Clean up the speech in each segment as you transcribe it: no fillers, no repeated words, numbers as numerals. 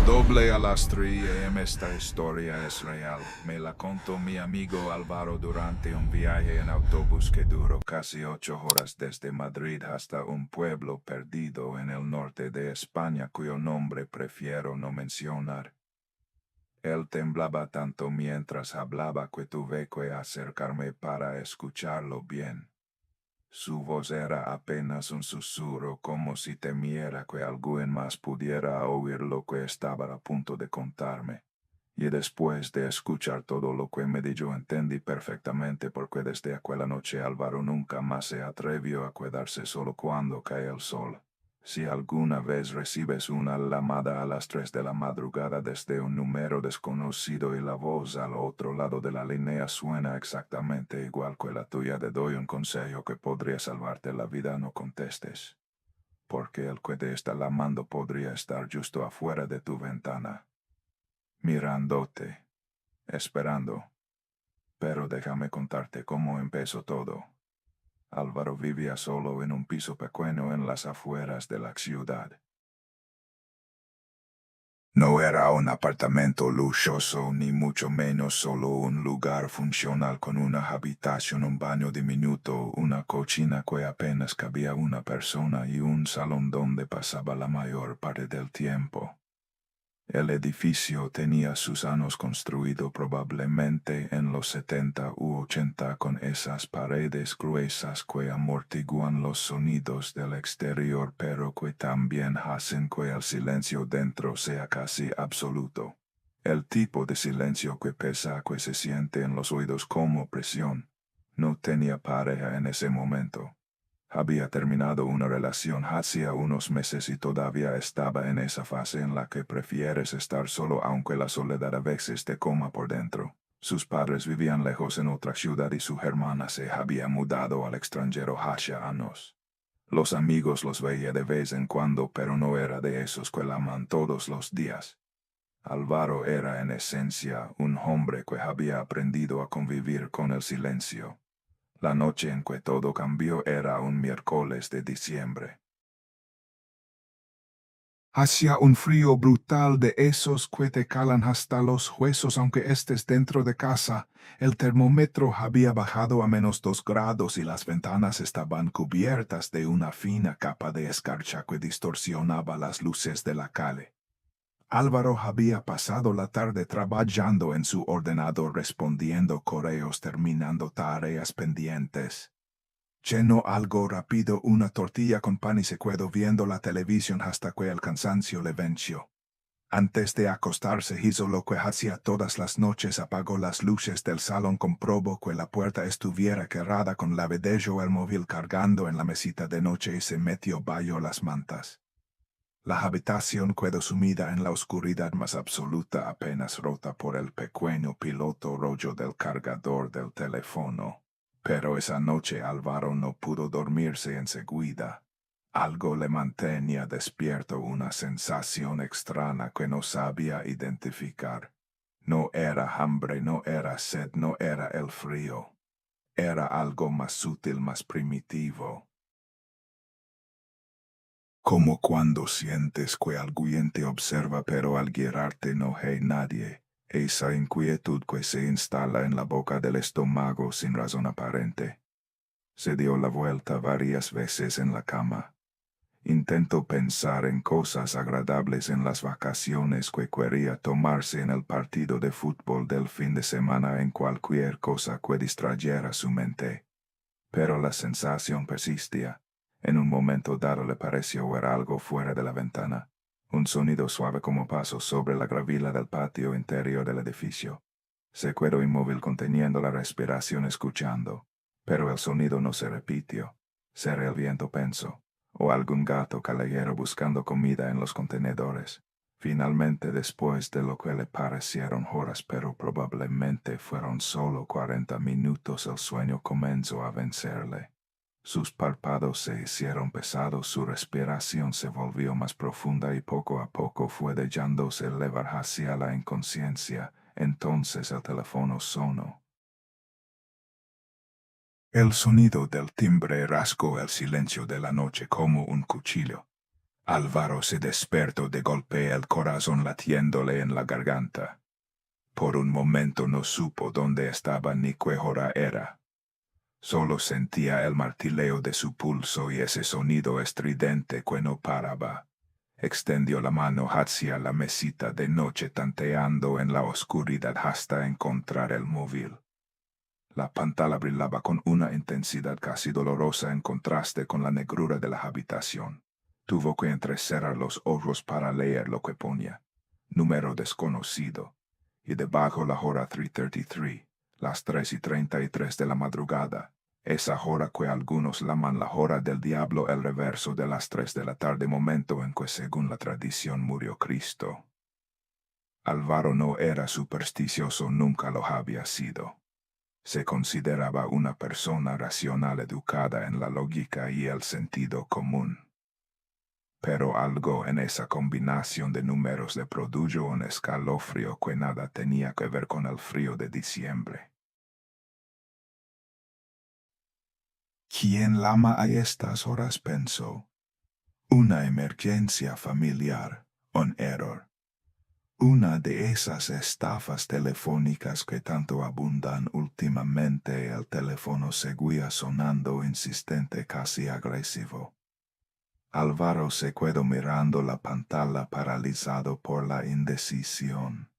Doble a las 3 a.m. Esta historia es real. Me la contó mi amigo Álvaro durante un viaje en autobús que duró casi 8 horas desde Madrid hasta un pueblo perdido en el norte de España cuyo nombre prefiero no mencionar. Él temblaba tanto mientras hablaba que tuve que acercarme para escucharlo bien. Su voz era apenas un susurro, como si temiera que alguien más pudiera oír lo que estaba a punto de contarme. Y después de escuchar todo lo que me dijo entendí perfectamente porque desde aquella noche Álvaro nunca más se atrevió a quedarse solo cuando cae el sol. Si alguna vez recibes una llamada a las 3 de la madrugada desde un número desconocido y la voz al otro lado de la línea suena exactamente igual que la tuya, te doy un consejo que podría salvarte la vida: no contestes. Porque el que te está llamando podría estar justo afuera de tu ventana, mirándote, esperando. Pero déjame contarte cómo empezó todo. Álvaro vivía solo en un piso pequeño en las afueras de la ciudad. No era un apartamento lujoso, ni mucho menos solo un lugar funcional con una habitación, un baño diminuto, una cocina que apenas cabía una persona y un salón donde pasaba la mayor parte del tiempo. El edificio tenía sus años construido probablemente en los 70 u 80 con esas paredes gruesas que amortiguan los sonidos del exterior pero que también hacen que el silencio dentro sea casi absoluto. El tipo de silencio que pesa, que se siente en los oídos como presión. No tenía pareja en ese momento. Había terminado una relación hacía unos meses y todavía estaba en esa fase en la que prefieres estar solo aunque la soledad a veces te coma por dentro. Sus padres vivían lejos en otra ciudad y su hermana se había mudado al extranjero hacía años. Los amigos los veía de vez en cuando, pero no era de esos que llaman todos los días. Álvaro era en esencia un hombre que había aprendido a convivir con el silencio. La noche en que todo cambió era un miércoles de diciembre. Hacía un frío brutal, de esos que te calan hasta los huesos aunque estés dentro de casa. El termómetro había bajado a -2 grados y las ventanas estaban cubiertas de una fina capa de escarcha que distorsionaba las luces de la calle. Álvaro había pasado la tarde trabajando en su ordenador, respondiendo correos, terminando tareas pendientes. Cenó algo rápido, una tortilla con pan, y se quedó viendo la televisión hasta que el cansancio le venció. Antes de acostarse hizo lo que hacía todas las noches: apagó las luces del salón, comprobó que la puerta estuviera cerrada con llave, dejó el móvil cargando en la mesita de noche y se metió bajo las mantas. La habitación quedó sumida en la oscuridad más absoluta, apenas rota por el pequeño piloto rollo del cargador del teléfono. Pero esa noche Álvaro no pudo dormirse enseguida. Algo le mantenía despierto, una sensación extraña que no sabía identificar. No era hambre, no era sed, no era el frío. Era algo más sutil, más primitivo. Como cuando sientes que alguien te observa pero al girarte no hay nadie. Esa inquietud que se instala en la boca del estómago sin razón aparente. Se dio la vuelta varias veces en la cama. Intentó pensar en cosas agradables, en las vacaciones que quería tomarse, en el partido de fútbol del fin de semana, en cualquier cosa que distrayera su mente. Pero la sensación persistía. En un momento dado le pareció ver algo fuera de la ventana. Un sonido suave como pasos sobre la gravilla del patio interior del edificio. Se quedó inmóvil, conteniendo la respiración, escuchando. Pero el sonido no se repitió. Será el viento, pensó, o algún gato callejero buscando comida en los contenedores. Finalmente, después de lo que le parecieron horas, pero probablemente fueron solo 40 minutos, el sueño comenzó a vencerle. Sus párpados se hicieron pesados, su respiración se volvió más profunda y poco a poco fue dejándose elevar hacia la inconsciencia. Entonces el teléfono sonó. El sonido del timbre rasgó el silencio de la noche como un cuchillo. Álvaro se despertó de golpe, el corazón latiéndole en la garganta. Por un momento no supo dónde estaba ni qué hora era. Solo sentía el martileo de su pulso y ese sonido estridente que no paraba. Extendió la mano hacia la mesita de noche, tanteando en la oscuridad hasta encontrar el móvil. La pantalla brillaba con una intensidad casi dolorosa en contraste con la negrura de la habitación. Tuvo que entrecerrar los ojos para leer lo que ponía. Número desconocido. Y debajo la hora 3:33, las 3:33 de la madrugada. Esa hora que algunos llaman la hora del diablo, el reverso de las 3 de la tarde, momento en que según la tradición murió Cristo. Álvaro no era supersticioso, nunca lo había sido. Se consideraba una persona racional educada en la lógica y el sentido común. Pero algo en esa combinación de números le produjo un escalofrío que nada tenía que ver con el frío de diciembre. ¿Quién llama a estas horas?, pensó. Una emergencia familiar, un error. Una de esas estafas telefónicas que tanto abundan últimamente. El teléfono seguía sonando insistente, casi agresivo. Álvaro se quedó mirando la pantalla, paralizado por la indecisión.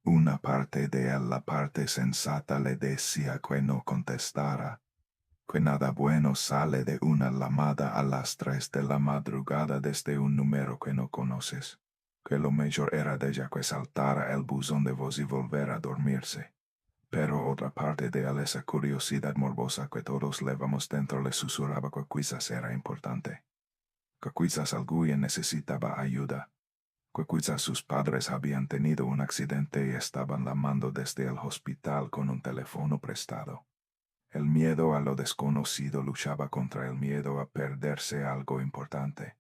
Una parte de él, la parte sensata, le decía que no contestara, que nada bueno sale de una llamada a las 3 de la madrugada desde un número que no conoces, que lo mejor era de ella que saltara el buzón de voz y volver a dormirse. Pero otra parte de él, esa curiosidad morbosa que todos llevamos dentro, le susurraba que quizás era importante, que quizás alguien necesitaba ayuda, que quizás sus padres habían tenido un accidente y estaban llamando desde el hospital con un teléfono prestado. El miedo a lo desconocido luchaba contra el miedo a perderse algo importante,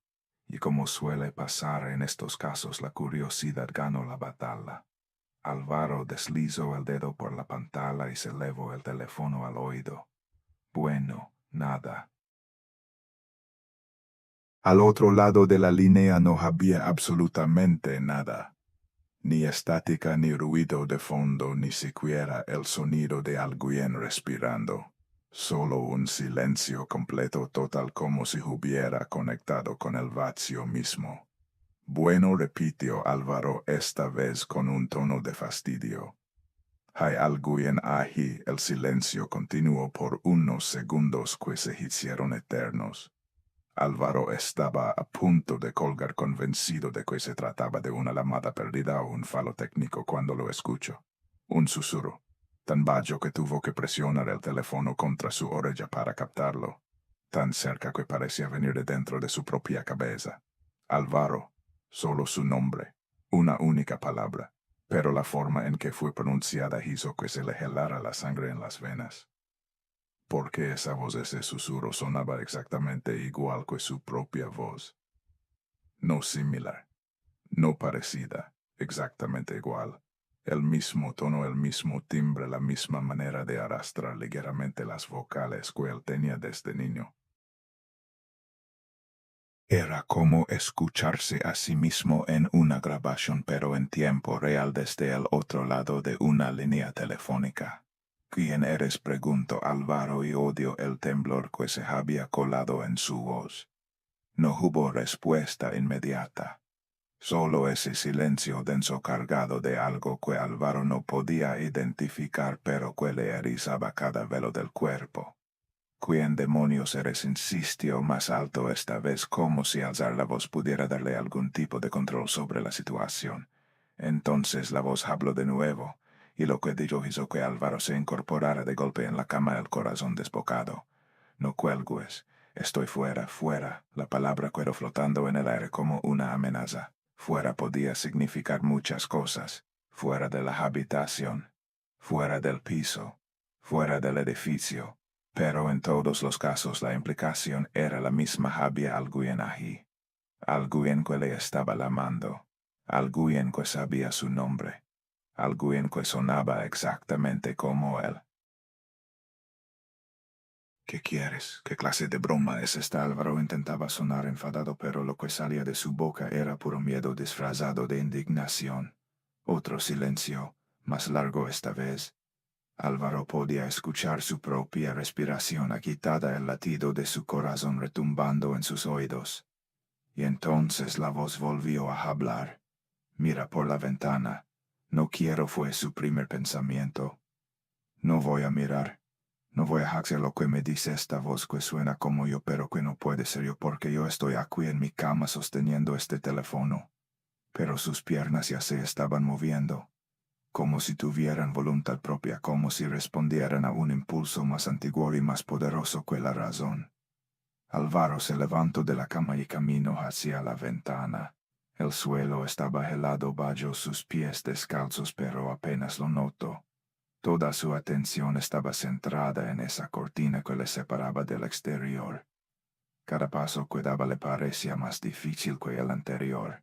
y como suele pasar en estos casos, la curiosidad ganó la batalla. Álvaro deslizó el dedo por la pantalla y se elevó el teléfono al oído. Bueno, nada. Al otro lado de la línea no había absolutamente nada. Ni estática, ni ruido de fondo, ni siquiera el sonido de alguien respirando. Solo un silencio completo, total, como si hubiera conectado con el vacío mismo. Bueno, repitió Álvaro, esta vez con un tono de fastidio. ¿Hay alguien ahí? El silencio continuó por unos segundos que se hicieron eternos. Álvaro estaba a punto de colgar, convencido de que se trataba de una llamada perdida o un fallo técnico, cuando lo escuchó. Un susurro, tan bajo que tuvo que presionar el teléfono contra su oreja para captarlo, tan cerca que parecía venir de dentro de su propia cabeza. Álvaro, solo su nombre, una única palabra, pero la forma en que fue pronunciada hizo que se le helara la sangre en las venas. Porque esa voz, ese susurro, sonaba exactamente igual que su propia voz. No similar, no parecida, exactamente igual. El mismo tono, el mismo timbre, la misma manera de arrastrar ligeramente las vocales que él tenía desde niño. Era como escucharse a sí mismo en una grabación, pero en tiempo real desde el otro lado de una línea telefónica. ¿Quién eres?, preguntó Álvaro, y odió el temblor que se había colado en su voz. No hubo respuesta inmediata. Solo ese silencio denso, cargado de algo que Álvaro no podía identificar, pero que le erizaba cada velo del cuerpo. ¿Quién demonios eres?, insistió más alto, esta vez como si alzar la voz pudiera darle algún tipo de control sobre la situación. Entonces la voz habló de nuevo, y lo que dijo hizo que Álvaro se incorporara de golpe en la cama, el corazón desbocado. No cuelgues, estoy fuera, fuera. La palabra quedó flotando en el aire como una amenaza. Fuera podía significar muchas cosas. Fuera de la habitación, fuera del piso, fuera del edificio. Pero en todos los casos la implicación era la misma: había alguien allí, alguien que le estaba llamando, alguien que sabía su nombre, alguien que sonaba exactamente como él. ¿Qué quieres? ¿Qué clase de broma es esta? Álvaro intentaba sonar enfadado, pero lo que salía de su boca era puro miedo disfrazado de indignación. Otro silencio, más largo esta vez. Álvaro podía escuchar su propia respiración agitada, el latido de su corazón retumbando en sus oídos. Y entonces la voz volvió a hablar. Mira por la ventana. No quiero fue su primer pensamiento. No voy a mirar. No voy a hacer lo que me dice esta voz que suena como yo, pero que no puede ser yo porque yo estoy aquí en mi cama sosteniendo este teléfono. Pero sus piernas ya se estaban moviendo, como si tuvieran voluntad propia, como si respondieran a un impulso más antiguo y más poderoso que la razón. Álvaro se levantó de la cama y caminó hacia la ventana. El suelo estaba helado bajo sus pies descalzos, pero apenas lo notó. Toda su atención estaba centrada en esa cortina que le separaba del exterior. Cada paso que daba le parecía más difícil que el anterior.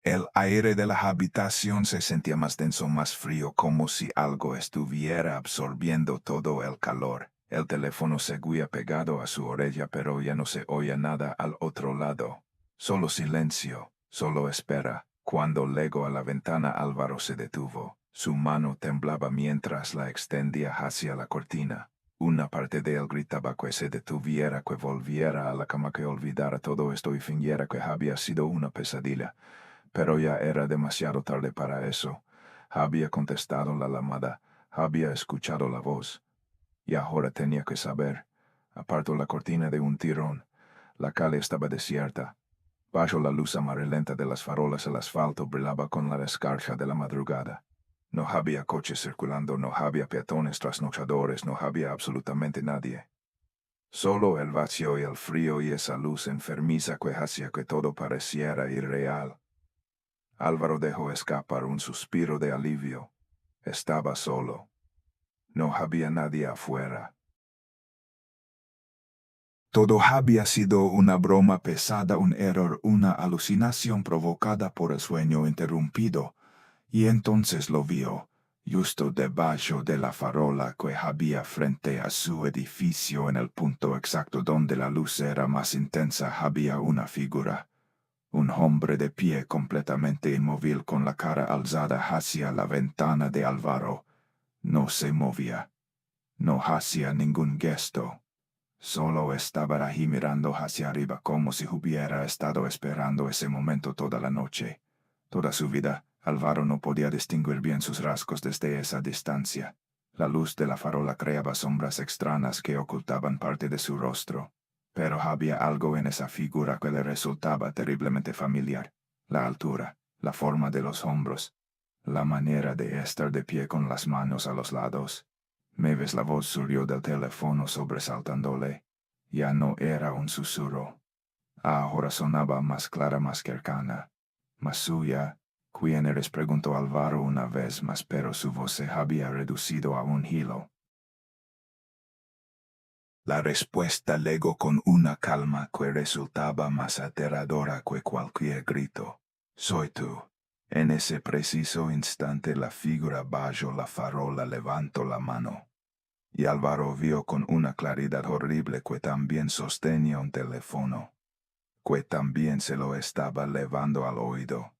El aire de la habitación se sentía más denso, más frío, como si algo estuviera absorbiendo todo el calor. El teléfono seguía pegado a su orella, pero ya no se oía nada al otro lado. Solo silencio, solo espera. Cuando llegó a la ventana, Álvaro se detuvo. Su mano temblaba mientras la extendía hacia la cortina. Una parte de él gritaba que se detuviera, que volviera a la cama, que olvidara todo esto y fingiera que había sido una pesadilla. Pero ya era demasiado tarde para eso. Había contestado la llamada, había escuchado la voz. Y ahora tenía que saber. Apartó la cortina de un tirón. La calle estaba desierta. Bajo la luz amarillenta de las farolas, el asfalto brillaba con la escarcha de la madrugada. No había coches circulando, no había peatones trasnochadores, no había absolutamente nadie. Solo el vacío y el frío y esa luz enfermiza que hacía que todo pareciera irreal. Álvaro dejó escapar un suspiro de alivio. Estaba solo. No había nadie afuera. Todo había sido una broma pesada, un error, una alucinación provocada por el sueño interrumpido. Y entonces lo vio, justo debajo de la farola que había frente a su edificio, en el punto exacto donde la luz era más intensa, había una figura. Un hombre de pie completamente inmóvil con la cara alzada hacia la ventana de Álvaro. No se movía. No hacía ningún gesto. Solo estaba ahí mirando hacia arriba como si hubiera estado esperando ese momento toda la noche. Toda su vida, Álvaro no podía distinguir bien sus rasgos desde esa distancia. La luz de la farola creaba sombras extrañas que ocultaban parte de su rostro. Pero había algo en esa figura que le resultaba terriblemente familiar. La altura, la forma de los hombros, la manera de estar de pie con las manos a los lados. Mavis, la voz surgió del teléfono sobresaltándole. Ya no era un susurro. Ahora sonaba más clara, más cercana. Más suya. ¿Quién eres?, preguntó Álvaro una vez más, pero su voz se había reducido a un hilo. La respuesta llegó con una calma que resultaba más aterradora que cualquier grito. Soy tú. En ese preciso instante la figura bajo la farola levantó la mano. Y Álvaro vio con una claridad horrible que también sostenía un teléfono, que también se lo estaba levando al oído,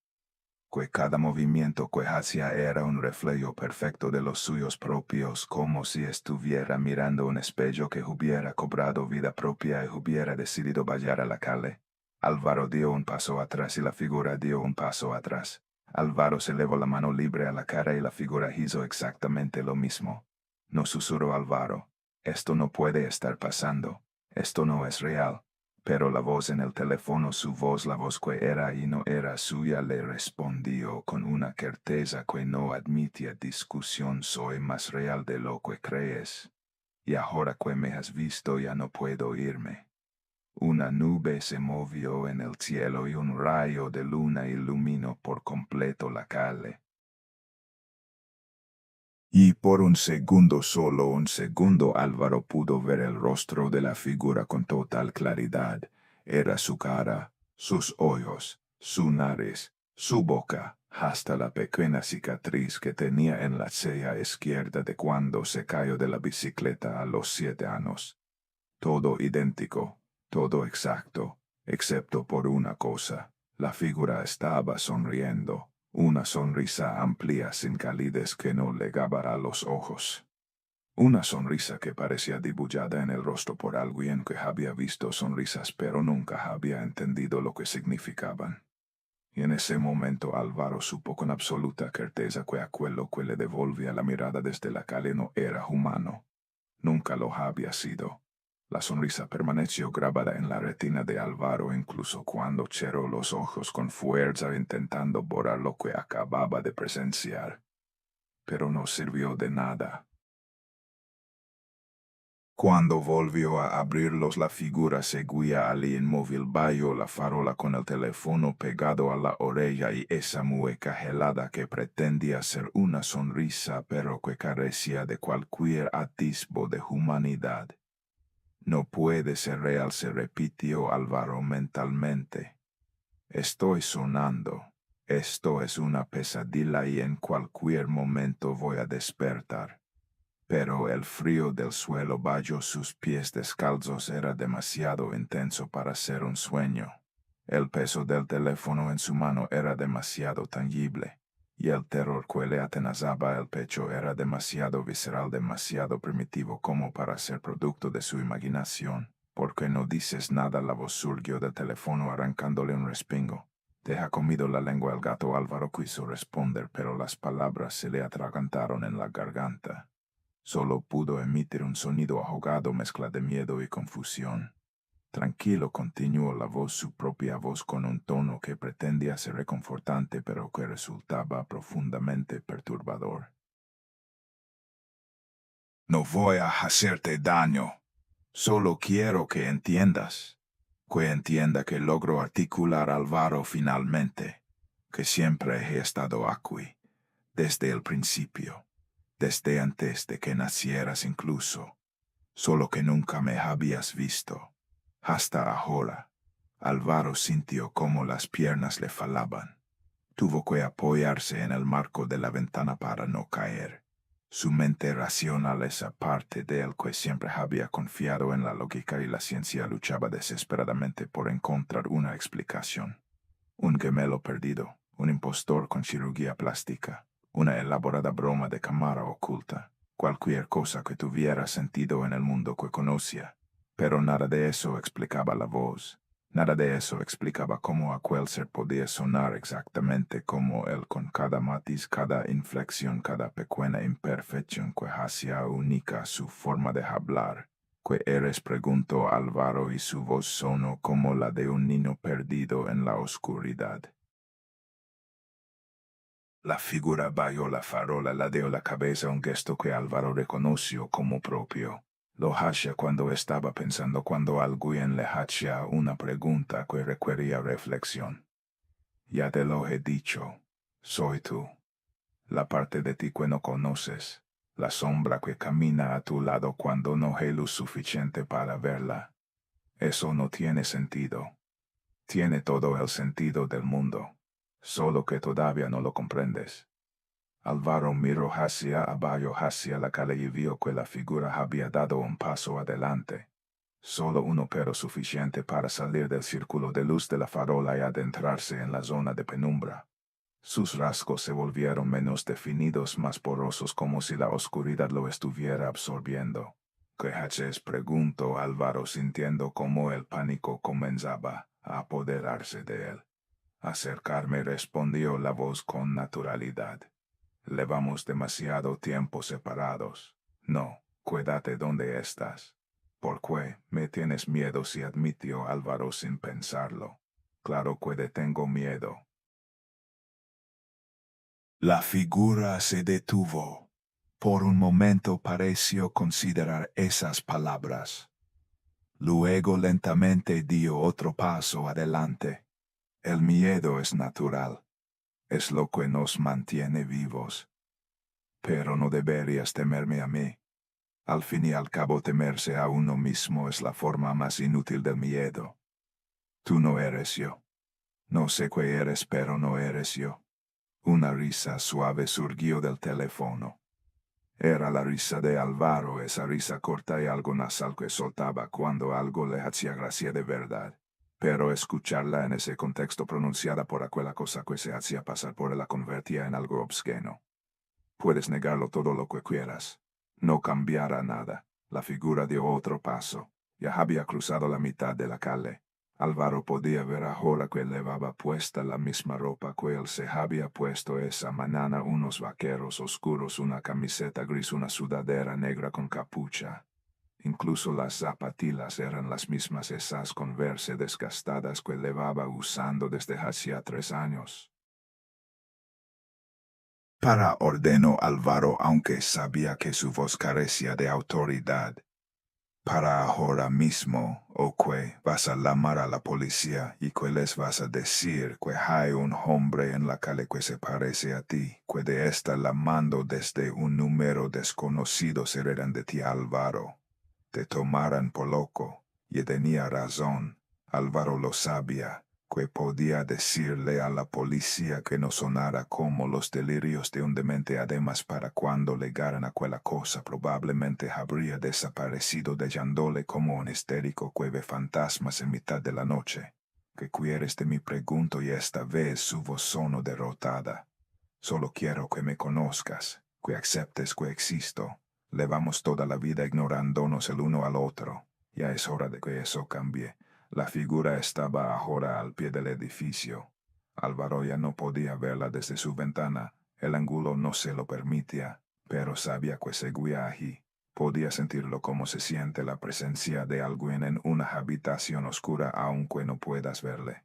que cada movimiento que hacía era un reflejo perfecto de los suyos propios, como si estuviera mirando un espejo que hubiera cobrado vida propia y hubiera decidido vallar a la calle. Álvaro dio un paso atrás y la figura dio un paso atrás. Álvaro se elevó la mano libre a la cara y la figura hizo exactamente lo mismo. No, susurró Álvaro. Esto no puede estar pasando. Esto no es real. Pero la voz en el teléfono, su voz, la voz que era y no era suya, le respondió con una certeza que no admitía discusión: soy más real de lo que crees. Y ahora que me has visto ya no puedo irme. Una nube se movió en el cielo y un rayo de luna iluminó por completo la calle. Y por un segundo, solo un segundo, Álvaro pudo ver el rostro de la figura con total claridad. Era su cara, sus ojos, su nariz, Su boca, hasta la pequeña cicatriz que tenía en la ceja izquierda de cuando se cayó de la bicicleta a los 7 años. Todo idéntico, todo exacto, excepto por una cosa. La figura estaba sonriendo, una sonrisa amplia sin calidez que no legaba a los ojos. Una sonrisa que parecía dibujada en el rostro por alguien que había visto sonrisas pero nunca había entendido lo que significaban. Y en ese momento Álvaro supo con absoluta certeza que aquello que le devolvía la mirada desde la calle no era humano. Nunca lo había sido. La sonrisa permaneció grabada en la retina de Álvaro incluso cuando cerró los ojos con fuerza intentando borrar lo que acababa de presenciar. Pero no sirvió de nada. Cuando volvió a abrirlos, la figura seguía allí inmóvil bajo la farola con el teléfono pegado a la oreja y esa mueca gelada que pretendía ser una sonrisa pero que carecía de cualquier atisbo de humanidad. No puede ser real, se repitió Álvaro mentalmente. Estoy sonando. Esto es una pesadilla y en cualquier momento voy a despertar. Pero el frío del suelo bajo sus pies descalzos era demasiado intenso para ser un sueño. El peso del teléfono en su mano era demasiado tangible, y el terror que le atenazaba el pecho era demasiado visceral, demasiado primitivo como para ser producto de su imaginación. ¿Por qué no dices nada? La voz surgió del teléfono arrancándole un respingo. Deja comido la lengua el gato. Álvaro quiso responder, pero las palabras se le atragantaron en la garganta. Solo pudo emitir un sonido ahogado mezcla de miedo y confusión. Tranquilo, continuó la voz, su propia voz, con un tono que pretendía ser reconfortante pero que resultaba profundamente perturbador. No voy a hacerte daño. Solo quiero que entiendas. Que entienda que logro articular Álvaro finalmente. Que siempre he estado aquí. Desde el principio. Desde antes de que nacieras incluso. Solo que nunca me habías visto. Hasta ahora. Álvaro sintió cómo las piernas le falaban. Tuvo que apoyarse en el marco de la ventana para no caer. Su mente racional, esa parte de él que siempre había confiado en la lógica y la ciencia, luchaba desesperadamente por encontrar una explicación. Un gemelo perdido, un impostor con cirugía plástica, una elaborada broma de cámara oculta, cualquier cosa que tuviera sentido en el mundo que conocía. Pero nada de eso explicaba la voz. Nada de eso explicaba cómo aquel ser podía sonar exactamente como él, con cada matiz, cada inflexión, cada pequeña imperfección que hacía única su forma de hablar. ¿Qué eres?, preguntó Álvaro, y su voz sonó como la de un niño perdido en la oscuridad. La figura bajo la farola ladeó la cabeza, un gesto que Álvaro reconoció como propio. Lo hacía cuando estaba pensando, cuando alguien le hacía una pregunta que requería reflexión. Ya te lo he dicho, soy tú. La parte de ti que no conoces, la sombra que camina a tu lado cuando no hay luz suficiente para verla. Eso no tiene sentido. Tiene todo el sentido del mundo, solo que todavía no lo comprendes. Álvaro miró hacia abajo, hacia la calle, y vio que la figura había dado un paso adelante. Solo uno, pero suficiente para salir del círculo de luz de la farola y adentrarse en la zona de penumbra. Sus rasgos se volvieron menos definidos, más porosos, como si la oscuridad lo estuviera absorbiendo. ¿Qué haces?, preguntó Álvaro, sintiendo cómo el pánico comenzaba a apoderarse de él. Acercarme, respondió la voz con naturalidad. Llevamos demasiado tiempo separados. No, quédate donde estás. ¿Por qué me tienes miedo?, si admitió Álvaro sin pensarlo. Claro que te tengo miedo. La figura se detuvo. Por un momento pareció considerar esas palabras. Luego lentamente dio otro paso adelante. El miedo es natural. Es lo que nos mantiene vivos. Pero no deberías temerme a mí. Al fin y al cabo, temerse a uno mismo es la forma más inútil del miedo. Tú no eres yo. No sé qué eres, pero no eres yo. Una risa suave surgió del teléfono. Era la risa de Álvaro, esa risa corta y algo nasal que soltaba cuando algo le hacía gracia de verdad. Pero escucharla en ese contexto pronunciada por aquella cosa que se hacía pasar por él la convertía en algo obsceno. Puedes negarlo todo lo que quieras. No cambiará nada. La figura dio otro paso. Ya había cruzado la mitad de la calle. Álvaro podía ver ahora que llevaba puesta la misma ropa que él se había puesto esa mañana, unos vaqueros oscuros, una camiseta gris, una sudadera negra con capucha. Incluso las zapatillas eran las mismas, esas Converse desgastadas que llevaba usando desde hacía 3 años. Para, ordenó Álvaro, aunque sabía que su voz carecía de autoridad. Para ahora mismo, o que vas a llamar a la policía y que les vas a decir que hay un hombre en la calle que se parece a ti, que de estar llamando desde un número desconocido serán de ti, Álvaro. Te tomarán por loco, y tenía razón. Álvaro lo sabía, que podía decirle a la policía que no sonara como los delirios de un demente. Además, para cuando llegaran a aquella cosa probablemente habría desaparecido, dejándole como un histérico que ve fantasmas en mitad de la noche. ¿Qué quieres de mí?, pregunto, y esta vez su voz sonó derrotada. Solo quiero que me conozcas, que aceptes que existo. Llevamos toda la vida ignorándonos el uno al otro. Ya es hora de que eso cambie. La figura estaba ahora al pie del edificio. Álvaro ya no podía verla desde su ventana. El ángulo no se lo permitía, pero sabía que seguía allí. Podía sentirlo como se siente la presencia de alguien en una habitación oscura aunque no puedas verle.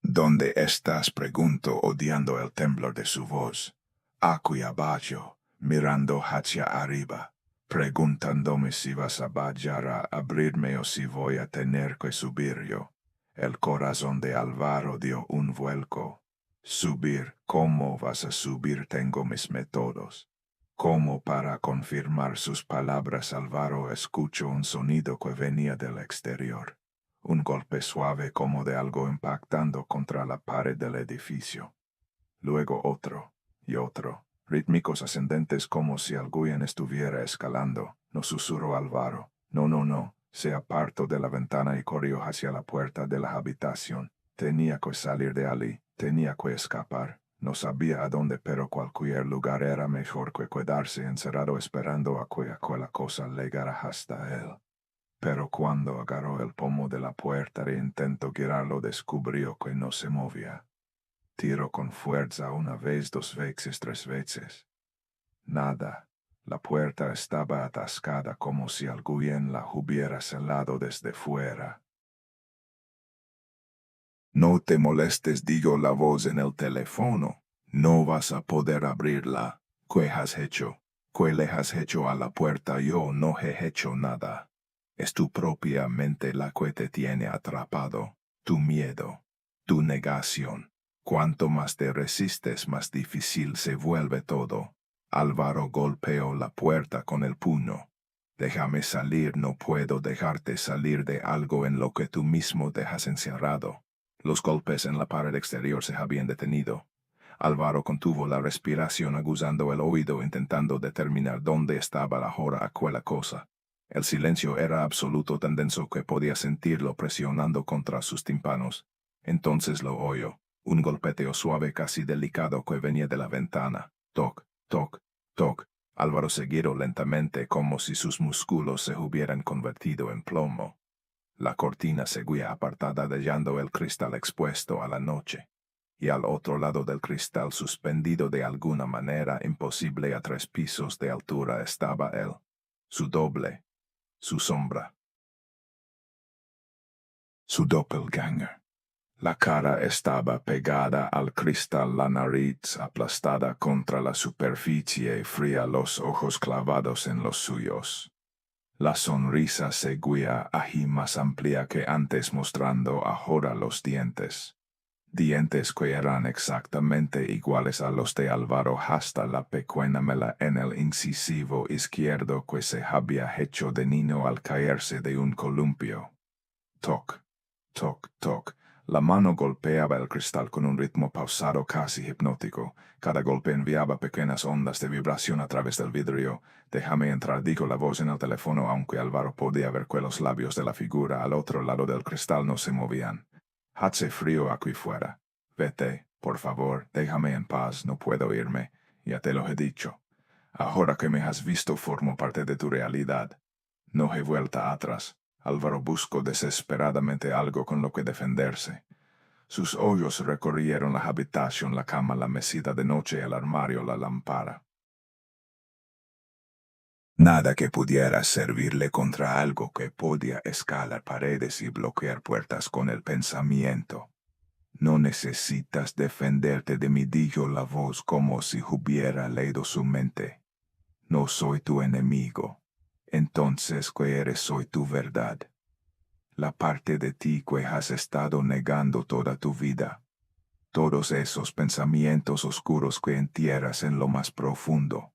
¿Dónde estás?, preguntó, odiando el temblor de su voz. Aquí abajo, mirando hacia arriba, preguntándome si vas a bajar a abrirme o si voy a tener que subir yo. El corazón de Álvaro dio un vuelco. Subir, ¿cómo vas a subir? Tengo mis métodos. Como para confirmar sus palabras, Álvaro escuchó un sonido que venía del exterior. Un golpe suave como de algo impactando contra la pared del edificio. Luego otro, y otro, rítmicos ascendentes como si alguien estuviera escalando. No, susurró Álvaro. No. Se apartó de la ventana y corrió hacia la puerta de la habitación. Tenía que salir de allí, tenía que escapar. No sabía a dónde, pero cualquier lugar era mejor que quedarse encerrado esperando a que aquella cosa llegara hasta él. Pero cuando agarró el pomo de la puerta e intentó girarlo, descubrió que no se movía. Tiró con fuerza una vez, 2 veces, 3 veces. Nada. La puerta estaba atascada como si alguien la hubiera cerrado desde fuera. No te molestes, dijo la voz en el teléfono. No vas a poder abrirla. ¿Qué has hecho? ¿Qué le has hecho a la puerta? Yo no he hecho nada. Es tu propia mente la que te tiene atrapado. Tu miedo. Tu negación. Cuanto más te resistes, más difícil se vuelve todo. Álvaro golpeó la puerta con el puño. Déjame salir, no puedo dejarte salir de algo en lo que tú mismo dejas encerrado. Los golpes en la pared exterior se habían detenido. Álvaro contuvo la respiración, aguzando el oído, intentando determinar dónde estaba ahora aquella cosa. El silencio era absoluto, tan denso que podía sentirlo presionando contra sus tímpanos. Entonces lo oyó, un golpeteo suave, casi delicado, que venía de la ventana. Toc, toc, toc. Álvaro seguido lentamente, como si sus músculos se hubieran convertido en plomo. La cortina seguía apartada, dejando el cristal expuesto a la noche. Y al otro lado del cristal, suspendido de alguna manera imposible a 3 pisos de altura, estaba él, su doble, su sombra, su doppelganger. La cara estaba pegada al cristal, la nariz aplastada contra la superficie fría, los ojos clavados en los suyos. La sonrisa seguía allí, más amplia que antes, mostrando ahora los dientes. Dientes que eran exactamente iguales a los de Álvaro, hasta la pequeña mela en el incisivo izquierdo que se había hecho de niño al caerse de un columpio. Toc, Toc, toc. La mano golpeaba el cristal con un ritmo pausado casi hipnótico. Cada golpe enviaba pequeñas ondas de vibración a través del vidrio. Déjame entrar, dijo la voz en el teléfono, aunque Álvaro podía ver que los labios de la figura al otro lado del cristal no se movían. Hace frío aquí fuera. Vete, por favor, déjame en paz, no puedo irme. Ya te lo he dicho. Ahora que me has visto formo parte de tu realidad. No hay vuelta atrás. Álvaro buscó desesperadamente algo con lo que defenderse. Sus ojos recorrieron la habitación, la cama, la mesita de noche, el armario, la lámpara. Nada que pudiera servirle contra algo que podía escalar paredes y bloquear puertas con el pensamiento. No necesitas defenderte de mí, dijo la voz como si hubiera leído su mente. No soy tu enemigo. Entonces, ¿qué eres? Soy tu verdad. La parte de ti que has estado negando toda tu vida. Todos esos pensamientos oscuros que entierras en lo más profundo.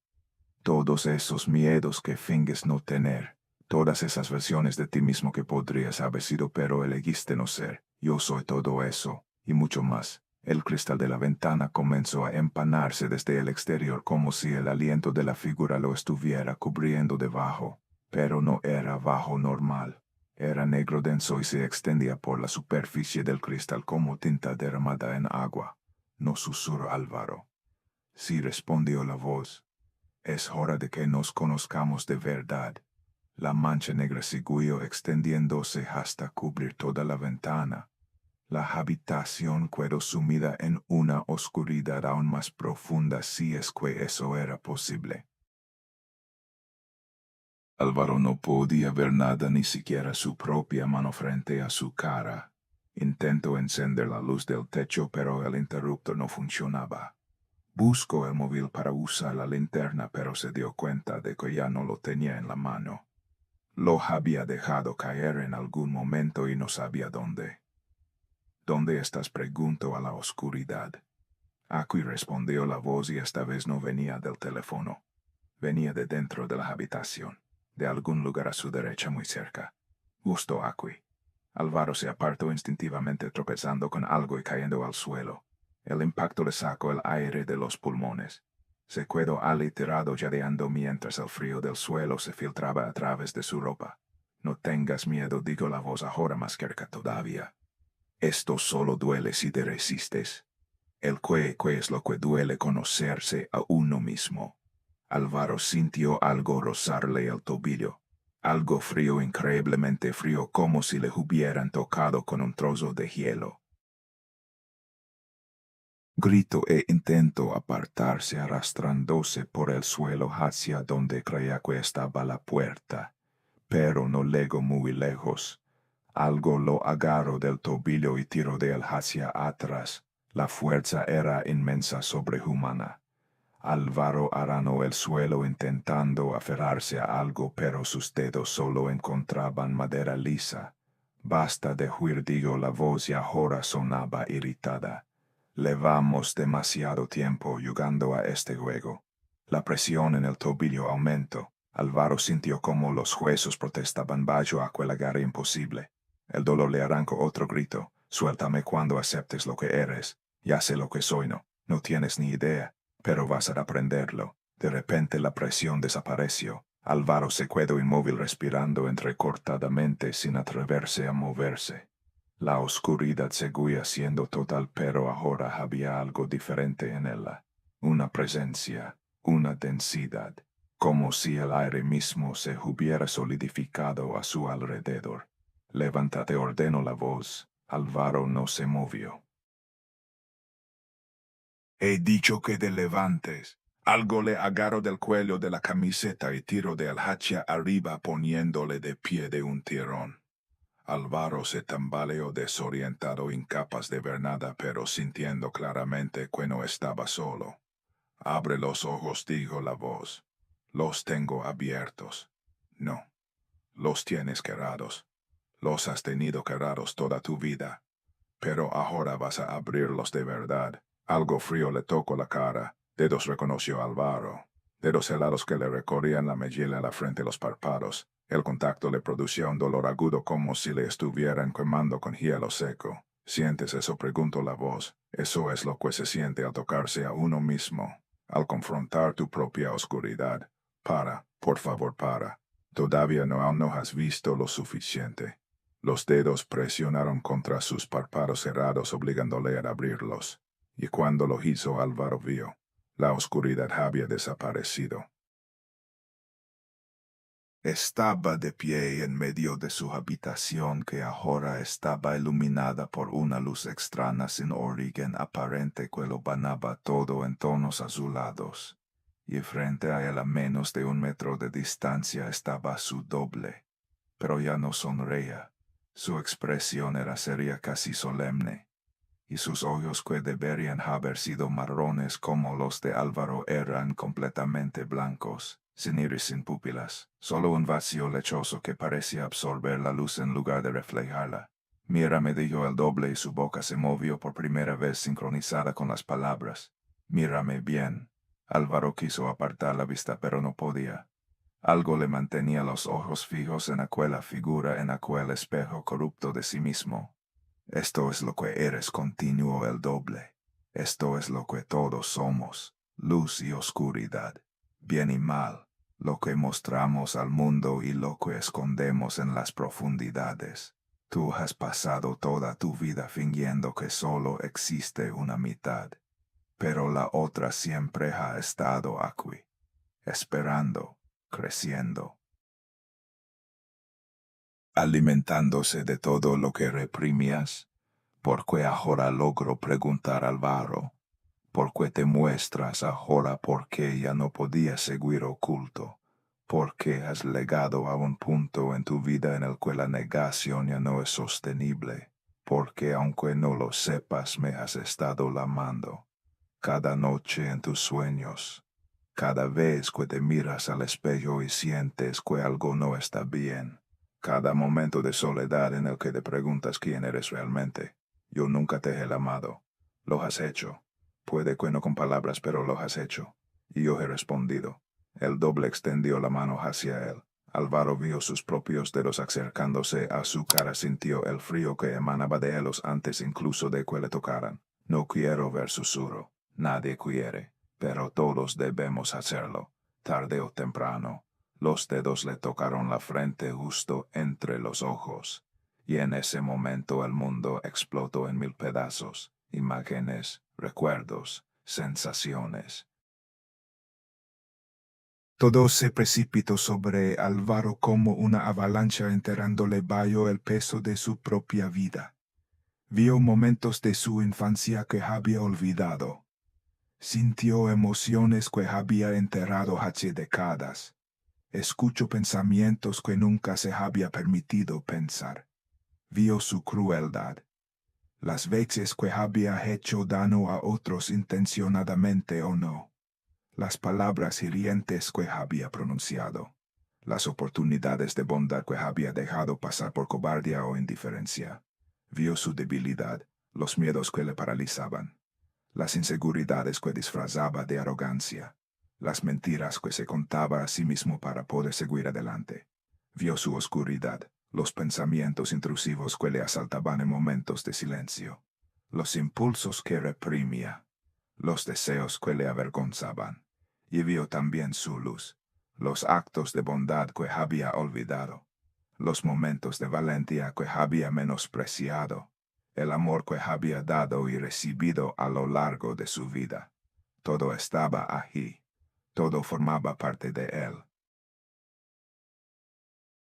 Todos esos miedos que finges no tener. Todas esas versiones de ti mismo que podrías haber sido pero elegiste no ser. Yo soy todo eso, y mucho más. El cristal de la ventana comenzó a empanarse desde el exterior como si el aliento de la figura lo estuviera cubriendo debajo. Pero no era bajo normal. Era negro denso y se extendía por la superficie del cristal como tinta derramada en agua. No susurró Álvaro. Sí, respondió la voz. Es hora de que nos conozcamos de verdad. La mancha negra siguió extendiéndose hasta cubrir toda la ventana. La habitación quedó sumida en una oscuridad aún más profunda si es que eso era posible. Álvaro no podía ver nada, ni siquiera su propia mano frente a su cara. Intentó encender la luz del techo, pero el interruptor no funcionaba. Buscó el móvil para usar la linterna, pero se dio cuenta de que ya no lo tenía en la mano. Lo había dejado caer en algún momento y no sabía dónde. ¿Dónde estás?, preguntó a la oscuridad. Aquí, respondió la voz, y esta vez no venía del teléfono. Venía de dentro de la habitación, de algún lugar a su derecha muy cerca. Justo aquí. Álvaro se apartó instintivamente, tropezando con algo y cayendo al suelo. El impacto le sacó el aire de los pulmones. Se quedó aliterado jadeando mientras el frío del suelo se filtraba a través de su ropa. No tengas miedo, dijo la voz ahora más cerca todavía. Esto solo duele si te resistes. El que es lo que duele, conocerse a uno mismo. Álvaro sintió algo rozarle el tobillo. Algo frío, increíblemente frío, como si le hubieran tocado con un trozo de hielo. Gritó e intentó apartarse arrastrándose por el suelo hacia donde creía que estaba la puerta, pero no llegó muy lejos. Algo lo agarró del tobillo y tiró de él hacia atrás. La fuerza era inmensa, sobrehumana. Álvaro aranó el suelo intentando aferrarse a algo, pero sus dedos solo encontraban madera lisa. Basta de huir, dijo la voz, y ahora sonaba irritada. Llevamos demasiado tiempo jugando a este juego. La presión en el tobillo aumentó. Álvaro sintió como los huesos protestaban bajo aquel agarre imposible. El dolor le arrancó otro grito. Suéltame cuando aceptes lo que eres. Ya sé lo que soy, no tienes ni idea, pero vas a aprenderlo. De repente la presión desapareció. Álvaro se quedó inmóvil, respirando entrecortadamente sin atreverse a moverse. La oscuridad seguía siendo total, pero ahora había algo diferente en ella. Una presencia, una densidad, como si el aire mismo se hubiera solidificado a su alrededor. Levántate, ordenó la voz. Álvaro no se movió. He dicho que te levantes. Algo le agarró del cuello de la camiseta y tiró del hacha arriba, poniéndole de pie de un tirón. Álvaro se tambaleó desorientado, incapaz de ver nada, pero sintiendo claramente que no estaba solo. Abre los ojos, dijo la voz. Los tengo abiertos. No. Los tienes cerrados. Los has tenido cerrados toda tu vida. Pero ahora vas a abrirlos de verdad. Algo frío le tocó la cara. Dedos, reconoció Álvaro. Dedos helados que le recorrían la mejilla, la frente y los párpados. El contacto le producía un dolor agudo como si le estuvieran quemando con hielo seco. ¿Sientes eso?, preguntó la voz. Eso es lo que se siente al tocarse a uno mismo, al confrontar tu propia oscuridad. Para, por favor, para. Todavía no has visto lo suficiente. Los dedos presionaron contra sus párpados cerrados, obligándole a abrirlos. Y cuando lo hizo, Álvaro vio. La oscuridad había desaparecido. Estaba de pie en medio de su habitación, que ahora estaba iluminada por una luz extraña sin origen aparente que lo bañaba todo en tonos azulados. Y frente a él, a menos de 1 metro de distancia, estaba su doble. Pero ya no sonreía. Su expresión era seria, casi solemne. Y sus ojos, que deberían haber sido marrones como los de Álvaro, eran completamente blancos, sin iris, sin pupilas, solo un vacío lechoso que parecía absorber la luz en lugar de reflejarla. Mírame, dijo el doble, y su boca se movió por primera vez sincronizada con las palabras. Mírame bien. Álvaro quiso apartar la vista, pero no podía. Algo le mantenía los ojos fijos en aquella figura, en aquel espejo corrupto de sí mismo. Esto es lo que eres, continuó el doble. Esto es lo que todos somos, luz y oscuridad, bien y mal, lo que mostramos al mundo y lo que escondemos en las profundidades. Tú has pasado toda tu vida fingiendo que solo existe una mitad, pero la otra siempre ha estado aquí, esperando, creciendo, alimentándose de todo lo que reprimías. Porque ahora logro preguntar, Álvaro, ¿por qué te muestras ahora? Porque ya no podías seguir oculto, porque has llegado a un punto en tu vida en el que la negación ya no es sostenible, porque aunque no lo sepas me has estado amando, cada noche en tus sueños, cada vez que te miras al espejo y sientes que algo no está bien, cada momento de soledad en el que te preguntas quién eres realmente. Yo nunca te he amado. Lo has hecho. Puede que no con palabras, pero lo has hecho. Y yo he respondido. El doble extendió la mano hacia él. Álvaro vio sus propios dedos acercándose a su cara, sintió el frío que emanaba de ellos antes incluso de que le tocaran. No quiero ver, susurro. Nadie quiere, pero todos debemos hacerlo, tarde o temprano. Los dedos le tocaron la frente justo entre los ojos. Y en ese momento el mundo explotó en 1000 pedazos, imágenes, recuerdos, sensaciones. Todo se precipitó sobre Álvaro como una avalancha, enterrándole bajo el peso de su propia vida. Vio momentos de su infancia que había olvidado. Sintió emociones que había enterrado hace décadas. Escuchó pensamientos que nunca se había permitido pensar. Vio su crueldad, las veces que había hecho daño a otros intencionadamente o no, las palabras hirientes que había pronunciado, las oportunidades de bondad que había dejado pasar por cobardía o indiferencia. Vio su debilidad, los miedos que le paralizaban, las inseguridades que disfrazaba de arrogancia, las mentiras que se contaba a sí mismo para poder seguir adelante. Vio su oscuridad, los pensamientos intrusivos que le asaltaban en momentos de silencio, los impulsos que reprimía, los deseos que le avergonzaban, y vio también su luz, los actos de bondad que había olvidado, los momentos de valentía que había menospreciado, el amor que había dado y recibido a lo largo de su vida. Todo estaba allí, todo formaba parte de él.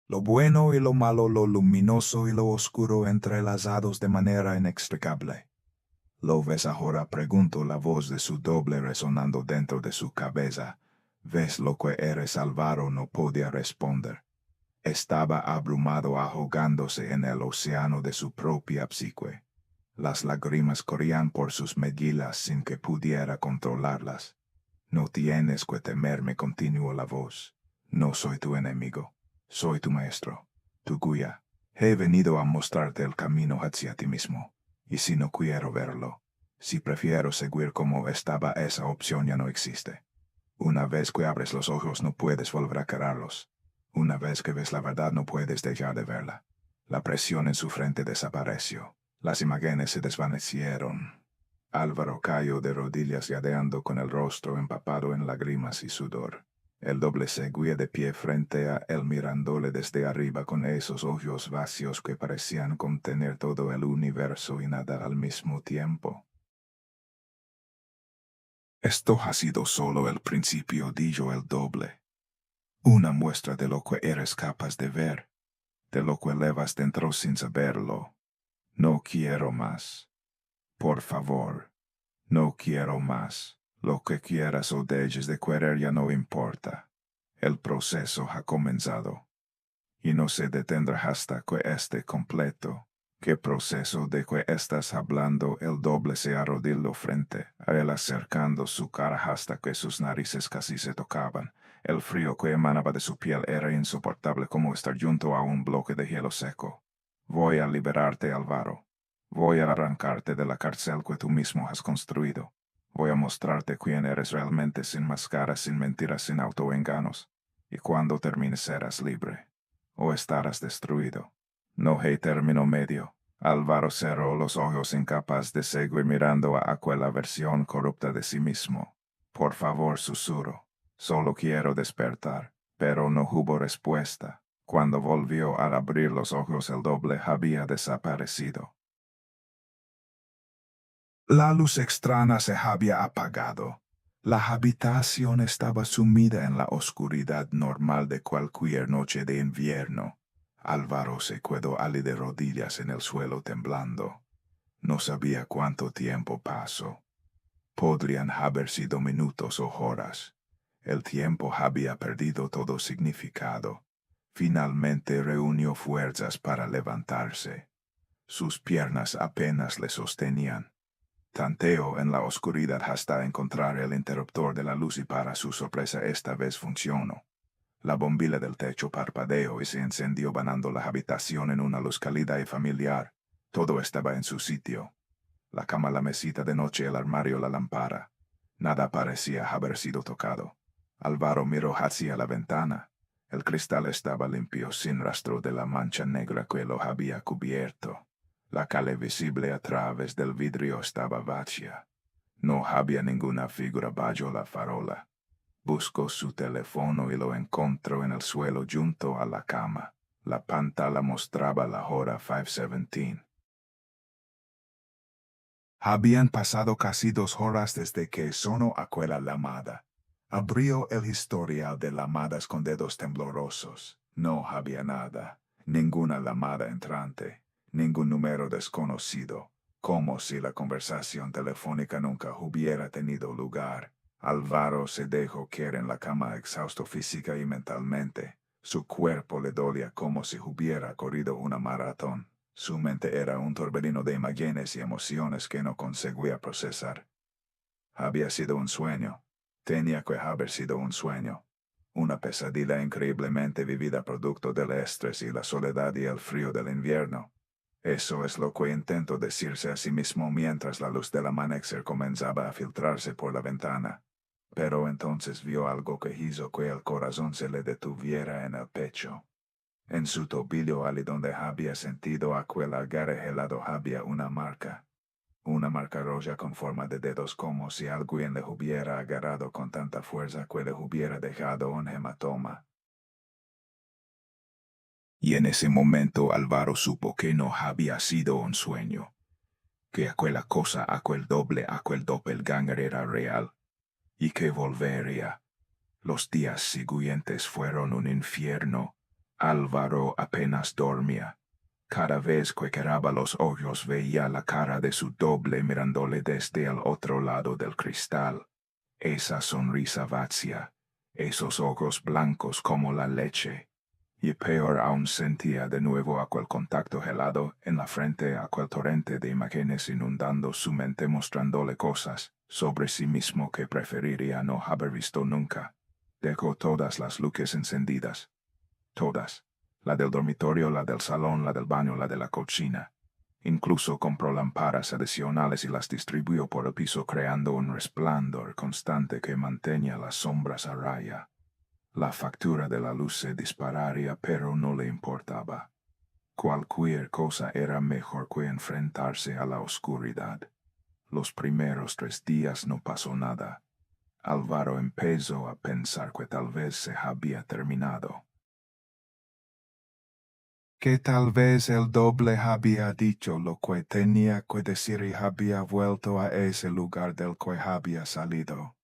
Lo bueno y lo malo, lo luminoso y lo oscuro entrelazados de manera inextricable. ¿Lo ves ahora?, preguntó la voz de su doble resonando dentro de su cabeza. ¿Ves lo que eres? Álvaro no podía responder. Estaba abrumado, ahogándose en el océano de su propia psique. Las lágrimas corrían por sus mejillas sin que pudiera controlarlas. No tienes que temerme, continuó la voz. No soy tu enemigo. Soy tu maestro, tu guía. He venido a mostrarte el camino hacia ti mismo. Y si no quiero verlo, si prefiero seguir como estaba, esa opción ya no existe. Una vez que abres los ojos no puedes volver a cerrarlos. Una vez que ves la verdad no puedes dejar de verla. La presión en su frente desapareció. Las imágenes se desvanecieron. Álvaro cayó de rodillas yadeando con el rostro empapado en lágrimas y sudor. El doble seguía de pie frente a él mirándole desde arriba con esos ojos vacíos que parecían contener todo el universo y nada al mismo tiempo. Esto ha sido solo el principio, dijo el doble. Una muestra de lo que eres capaz de ver, de lo que llevas dentro sin saberlo. No quiero más. Por favor, no quiero más. Lo que quieras o dejes de querer ya no importa. El proceso ha comenzado. Y no se detendrá hasta que esté completo. ¿Qué proceso de que estás hablando? El doble se arrodilló frente a él acercando su cara hasta que sus narices casi se tocaban. El frío que emanaba de su piel era insoportable como estar junto a un bloque de hielo seco. Voy a liberarte, Álvaro. Voy a arrancarte de la cárcel que tú mismo has construido. Voy a mostrarte quién eres realmente sin máscaras, sin mentiras, sin autoengaños. Y cuando termines serás libre. O estarás destruido. No hay término medio. Álvaro cerró los ojos incapaz de seguir mirando a aquella versión corrupta de sí mismo. Por favor, susurró. Solo quiero despertar. Pero no hubo respuesta. Cuando volvió a abrir los ojos el doble había desaparecido. La luz extraña se había apagado. La habitación estaba sumida en la oscuridad normal de cualquier noche de invierno. Álvaro se quedó ali de rodillas en el suelo temblando. No sabía cuánto tiempo pasó. Podrían haber sido minutos o horas. El tiempo había perdido todo significado. Finalmente reunió fuerzas para levantarse. Sus piernas apenas le sostenían. Tanteó en la oscuridad hasta encontrar el interruptor de la luz y para su sorpresa esta vez funcionó. La bombilla del techo parpadeó y se encendió banando la habitación en una luz cálida y familiar. Todo estaba en su sitio. La cama, la mesita de noche, el armario, la lámpara. Nada parecía haber sido tocado. Álvaro miró hacia la ventana. El cristal estaba limpio, sin rastro de la mancha negra que lo había cubierto. La calle visible a través del vidrio estaba vacía. No había ninguna figura bajo la farola. Buscó su teléfono y lo encontró en el suelo junto a la cama. La pantalla mostraba la hora 5:17. Habían pasado casi 2 horas desde que sonó aquella llamada. Abrió el historial de llamadas con dedos temblorosos. No había nada, ninguna llamada entrante, ningún número desconocido, como si la conversación telefónica nunca hubiera tenido lugar. Álvaro se dejó caer en la cama exhausto física y mentalmente. Su cuerpo le dolía como si hubiera corrido una maratón. Su mente era un torbellino de imágenes y emociones que no conseguía procesar. Había sido un sueño. Tenía que haber sido un sueño. Una pesadilla increíblemente vivida producto del estrés y la soledad y el frío del invierno. Eso es lo que intentó decirse a sí mismo mientras la luz del amanecer comenzaba a filtrarse por la ventana. Pero entonces vio algo que hizo que el corazón se le detuviera en el pecho. En su tobillo, allí donde había sentido aquel agarre helado, había una marca roja con forma de dedos, como si alguien le hubiera agarrado con tanta fuerza que le hubiera dejado un hematoma. Y en ese momento Álvaro supo que no había sido un sueño, que aquella cosa, aquel doppelganger era real, y que volvería. Los días siguientes fueron un infierno. Álvaro apenas dormía. Cada vez que cerraba los ojos veía la cara de su doble mirándole desde el otro lado del cristal. Esa sonrisa vacía, esos ojos blancos como la leche. Y peor aún, sentía de nuevo aquel contacto helado en la frente, aquel torrente de imágenes inundando su mente, mostrándole cosas sobre sí mismo que preferiría no haber visto nunca. Dejó todas las luces encendidas. Todas. La del dormitorio, la del salón, la del baño, la de la cocina. Incluso compró lámparas adicionales y las distribuyó por el piso creando un resplandor constante que mantenía las sombras a raya. La factura de la luz se dispararía, pero no le importaba. Cualquier cosa era mejor que enfrentarse a la oscuridad. Los primeros 3 días no pasó nada. Álvaro empezó a pensar que tal vez se había terminado. Que tal vez el doble había dicho lo que tenía que decir y había vuelto a ese lugar del que había salido.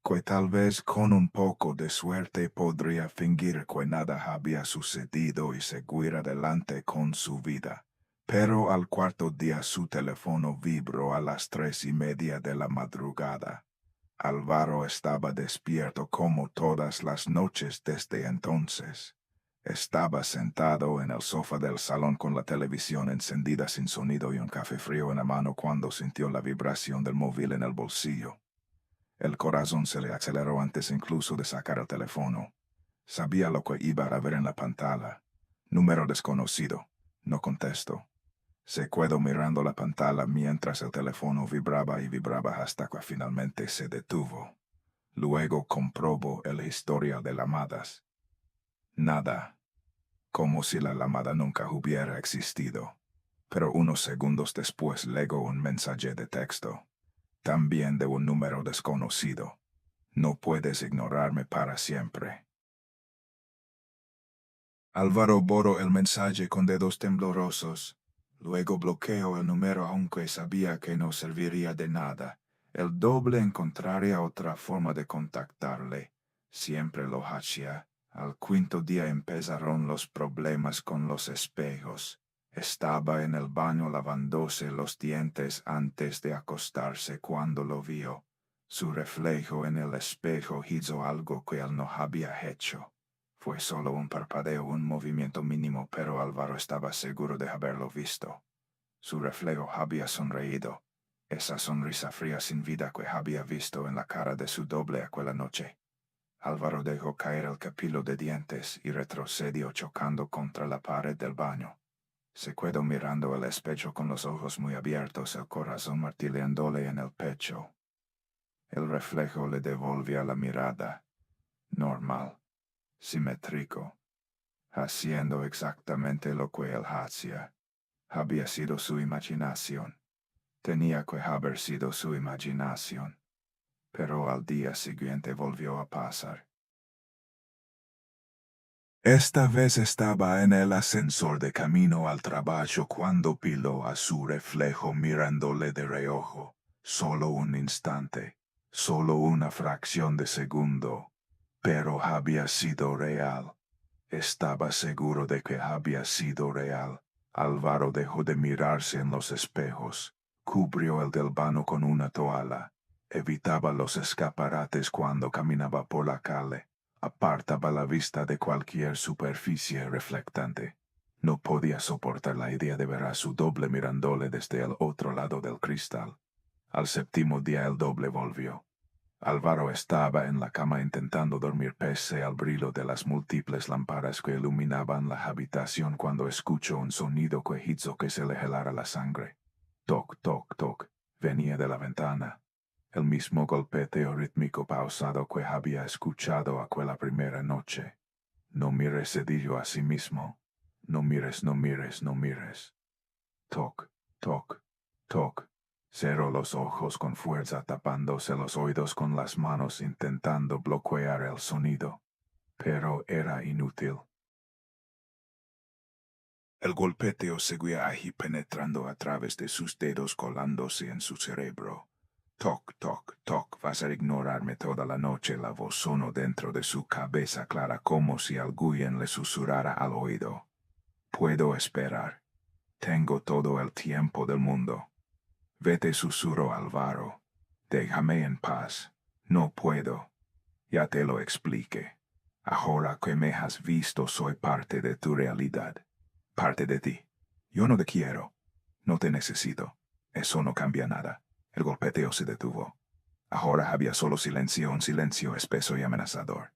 Que tal vez con un poco de suerte podría fingir que nada había sucedido y seguir adelante con su vida. Pero al 4.º día su teléfono vibró a las 3:30 de la madrugada. Álvaro estaba despierto como todas las noches desde entonces. Estaba sentado en el sofá del salón con la televisión encendida sin sonido y un café frío en la mano cuando sintió la vibración del móvil en el bolsillo. El corazón se le aceleró antes incluso de sacar el teléfono. Sabía lo que iba a ver en la pantalla. Número desconocido. No contestó. Se quedó mirando la pantalla mientras el teléfono vibraba y vibraba hasta que finalmente se detuvo. Luego comprobó el historial de llamadas. Nada. Como si la llamada nunca hubiera existido. Pero unos segundos después llegó un mensaje de texto. También de un número desconocido. No puedes ignorarme para siempre. Álvaro borró el mensaje con dedos temblorosos. Luego bloqueó el número aunque sabía que no serviría de nada. El doble encontraría otra forma de contactarle. Siempre lo hacía. Al 5.º día empezaron los problemas con los espejos. Estaba en el baño lavándose los dientes antes de acostarse cuando lo vio. Su reflejo en el espejo hizo algo que él no había hecho. Fue solo un parpadeo, un movimiento mínimo, pero Álvaro estaba seguro de haberlo visto. Su reflejo había sonreído, esa sonrisa fría sin vida que había visto en la cara de su doble aquella noche. Álvaro dejó caer el cepillo de dientes y retrocedió chocando contra la pared del baño. Se quedó mirando el espejo con los ojos muy abiertos, el corazón martilleándole en el pecho. El reflejo le devolvía la mirada. Normal. Simétrico, haciendo exactamente lo que él hacía. Había sido su imaginación. Tenía que haber sido su imaginación. Pero al día siguiente volvió a pasar. Esta vez estaba en el ascensor de camino al trabajo cuando piló a su reflejo mirándole de reojo. Solo un instante, solo una fracción de segundo. Pero había sido real. Estaba seguro de que había sido real. Álvaro dejó de mirarse en los espejos. Cubrió el del vano con una toalla. Evitaba los escaparates cuando caminaba por la calle. Apartaba la vista de cualquier superficie reflectante. No podía soportar la idea de ver a su doble mirándole desde el otro lado del cristal. Al 7.º día el doble volvió. Álvaro estaba en la cama intentando dormir pese al brillo de las múltiples lámparas que iluminaban la habitación cuando escuchó un sonido que hizo que se le helara la sangre. Toc, toc, toc, venía de la ventana. El mismo golpeteo rítmico pausado que había escuchado aquella primera noche. No mires, se dijo a sí mismo. No mires, no mires, no mires. Toc, toc, toc. Cerró los ojos con fuerza tapándose los oídos con las manos intentando bloquear el sonido. Pero era inútil. El golpeteo seguía allí penetrando a través de sus dedos colándose en su cerebro. Toc, toc, toc, vas a ignorarme toda la noche. La voz sonó dentro de su cabeza clara como si alguien le susurrara al oído. Puedo esperar. Tengo todo el tiempo del mundo. Vete, susurró Álvaro. Déjame en paz. No puedo. Ya te lo expliqué. Ahora que me has visto soy parte de tu realidad. Parte de ti. Yo no te quiero. No te necesito. Eso no cambia nada. El golpeteo se detuvo. Ahora había solo silencio, un silencio espeso y amenazador.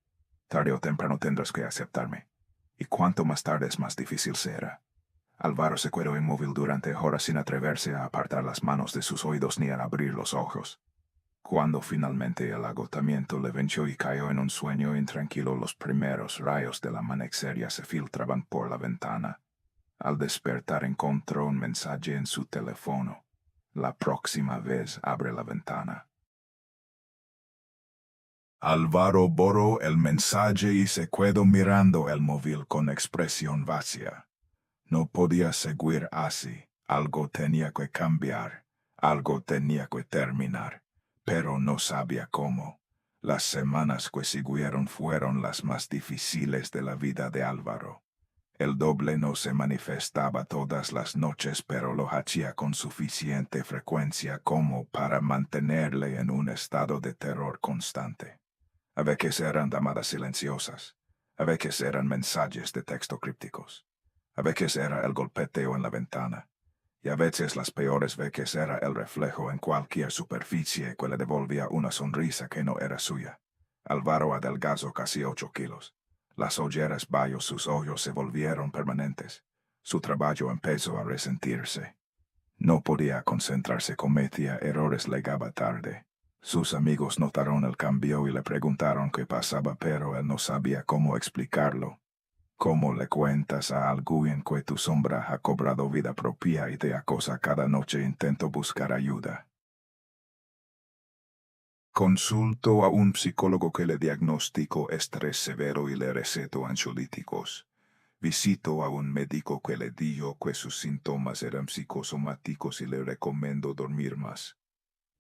Tarde o temprano tendrás que aceptarme. Y cuanto más tarde es más difícil será. Álvaro se quedó inmóvil durante horas sin atreverse a apartar las manos de sus oídos ni a abrir los ojos. Cuando finalmente el agotamiento le venció y cayó en un sueño intranquilo, los primeros rayos del amanecer ya se filtraban por la ventana. Al despertar encontró un mensaje en su teléfono. La próxima vez abre la ventana. Álvaro borró el mensaje y se quedó mirando el móvil con expresión vacía. No podía seguir así. Algo tenía que cambiar. Algo tenía que terminar. Pero no sabía cómo. Las semanas que siguieron fueron las más difíciles de la vida de Álvaro. El doble no se manifestaba todas las noches, pero lo hacía con suficiente frecuencia como para mantenerle en un estado de terror constante. A veces eran llamadas silenciosas, a veces eran mensajes de texto crípticos, a veces era el golpeteo en la ventana, y a veces las peores veces era el reflejo en cualquier superficie que le devolvía una sonrisa que no era suya. Álvaro adelgazó casi 8 kilos. Las ojeras bajo sus ojos se volvieron permanentes. Su trabajo empezó a resentirse. No podía concentrarse, cometía errores, llegaba tarde. Sus amigos notaron el cambio y le preguntaron qué pasaba, pero él no sabía cómo explicarlo. ¿Cómo le cuentas a alguien que tu sombra ha cobrado vida propia y te acosa cada noche? Intentó buscar ayuda. Consultó a un psicólogo que le diagnosticó estrés severo y le recetó ansiolíticos. Visitó a un médico que le dijo que sus síntomas eran psicosomáticos y le recomendó dormir más.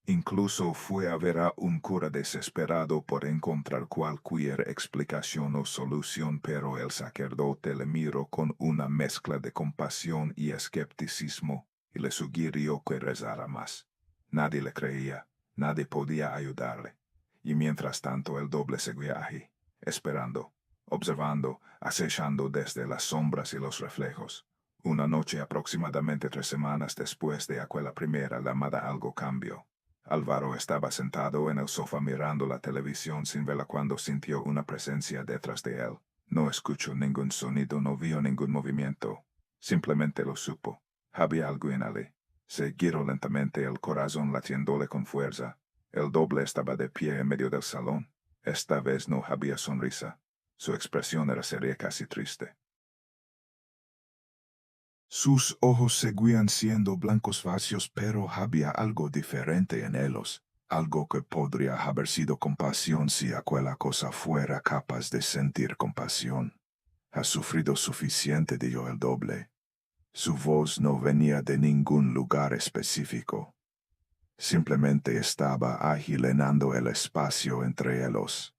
Incluso fue a ver a un cura desesperado por encontrar cualquier explicación o solución, pero el sacerdote le miró con una mezcla de compasión y escepticismo y le sugirió que rezara más. Nadie le creía, nadie podía ayudarle. Y mientras tanto el doble seguía allí, esperando, observando, acechando desde las sombras y los reflejos. Una noche, aproximadamente 3 semanas después de aquella primera llamada, algo cambió. Álvaro estaba sentado en el sofá mirando la televisión sin verla cuando sintió una presencia detrás de él. No escuchó ningún sonido, no vio ningún movimiento. Simplemente lo supo. Había algo en él. Se giró lentamente, el corazón latiéndole con fuerza. El doble estaba de pie en medio del salón. Esta vez no había sonrisa. Su expresión era seria, casi triste. Sus ojos seguían siendo blancos vacíos, pero había algo diferente en ellos, algo que podría haber sido compasión si aquella cosa fuera capaz de sentir compasión. Has sufrido suficiente, dijo el doble. Su voz no venía de ningún lugar específico. Simplemente estaba llenando el espacio entre ellos.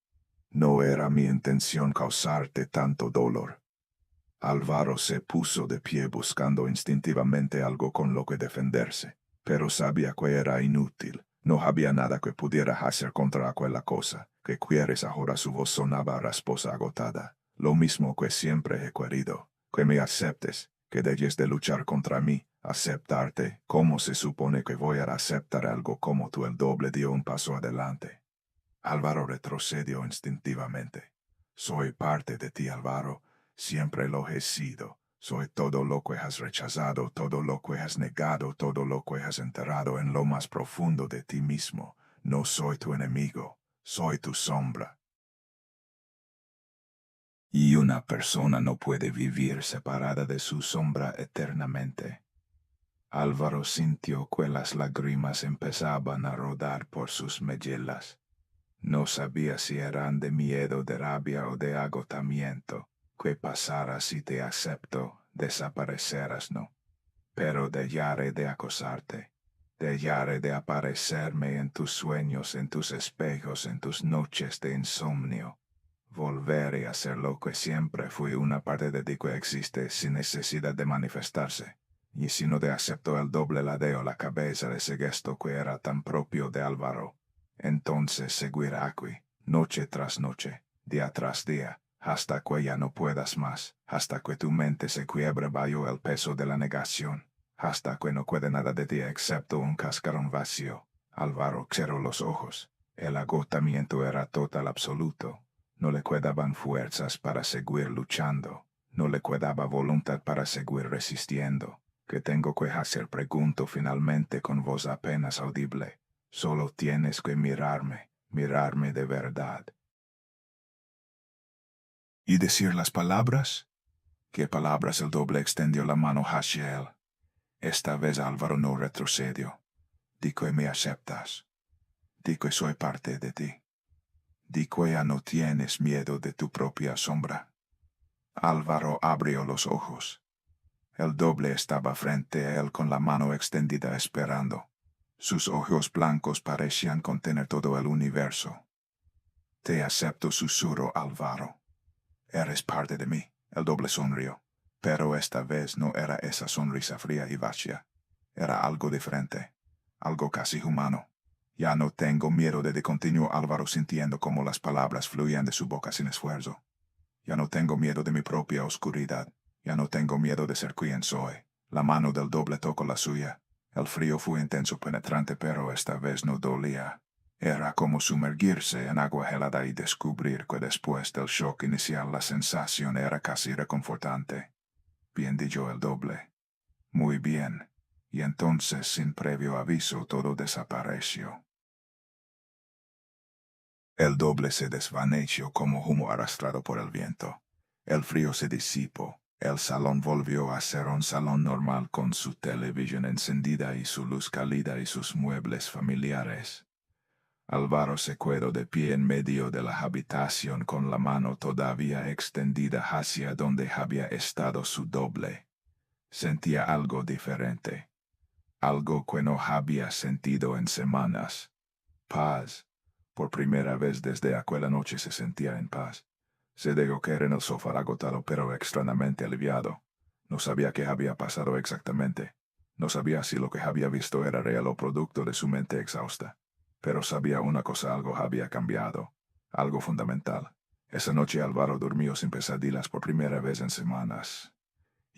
No era mi intención causarte tanto dolor. Álvaro se puso de pie buscando instintivamente algo con lo que defenderse, pero sabía que era inútil. No había nada que pudiera hacer contra aquella cosa. ¿Qué quieres ahora? Su voz sonaba rasposa, agotada. Lo mismo que siempre he querido. Que me aceptes, que dejes de luchar contra mí. Aceptarte. ¿Cómo se supone que voy a aceptar algo como tú? El doble dio un paso adelante. Álvaro retrocedió instintivamente. Soy parte de ti, Álvaro. Siempre lo he sido. Soy todo lo que has rechazado, todo lo que has negado, todo lo que has enterrado en lo más profundo de ti mismo. No soy tu enemigo, soy tu sombra. Y una persona no puede vivir separada de su sombra eternamente. Álvaro sintió que las lágrimas empezaban a rodar por sus mejillas. No sabía si eran de miedo, de rabia o de agotamiento. ¿Qué pasara si te acepto? Desaparecerás, ¿no? Pero dejaré de acosarte. Dejaré de aparecerme en tus sueños, en tus espejos, en tus noches de insomnio. Volveré a ser lo que siempre fui, una parte de ti que existe sin necesidad de manifestarse. Y si no te acepto, el doble ladeo la cabeza de ese gesto que era tan propio de Álvaro. Entonces seguirá aquí, noche tras noche, día tras día, hasta que ya no puedas más, hasta que tu mente se quiebre bajo el peso de la negación, hasta que no quede nada de ti excepto un cascarón vacío. Álvaro cerró los ojos. El agotamiento era total, absoluto. No le quedaban fuerzas para seguir luchando. No le quedaba voluntad para seguir resistiendo. ¿Qué tengo que hacer? Pregunto finalmente con voz apenas audible. Solo tienes que mirarme, mirarme de verdad. ¿Y decir las palabras? ¿Qué palabras? El doble extendió la mano hacia él. Esta vez Álvaro no retrocedió. Di que me aceptas. Di que soy parte de ti. Di que ya no tienes miedo de tu propia sombra. Álvaro abrió los ojos. El doble estaba frente a él con la mano extendida esperando. Sus ojos blancos parecían contener todo el universo. Te acepto, susurró Álvaro. Eres parte de mí. El doble sonrió. Pero esta vez no era esa sonrisa fría y vacía. Era algo diferente. Algo casi humano. Ya no tengo miedo de continuó Álvaro sintiendo como las palabras fluían de su boca sin esfuerzo. Ya no tengo miedo de mi propia oscuridad. Ya no tengo miedo de ser quien soy. La mano del doble tocó la suya. El frío fue intenso, penetrante, pero esta vez no dolía. Era como sumergirse en agua helada y descubrir que después del shock inicial la sensación era casi reconfortante. Bien dijo el doble. Muy bien. Y entonces, sin previo aviso, todo desapareció. El doble se desvaneció como humo arrastrado por el viento. El frío se disipó. El salón volvió a ser un salón normal con su televisión encendida y su luz cálida y sus muebles familiares. Álvaro se quedó de pie en medio de la habitación con la mano todavía extendida hacia donde había estado su doble. Sentía algo diferente. Algo que no había sentido en semanas. Paz. Por primera vez desde aquella noche se sentía en paz. Se dejó caer en el sofá agotado pero extrañamente aliviado. No sabía qué había pasado exactamente. No sabía si lo que había visto era real o producto de su mente exhausta. Pero sabía una cosa, algo había cambiado. Algo fundamental. Esa noche Álvaro durmió sin pesadillas por primera vez en semanas.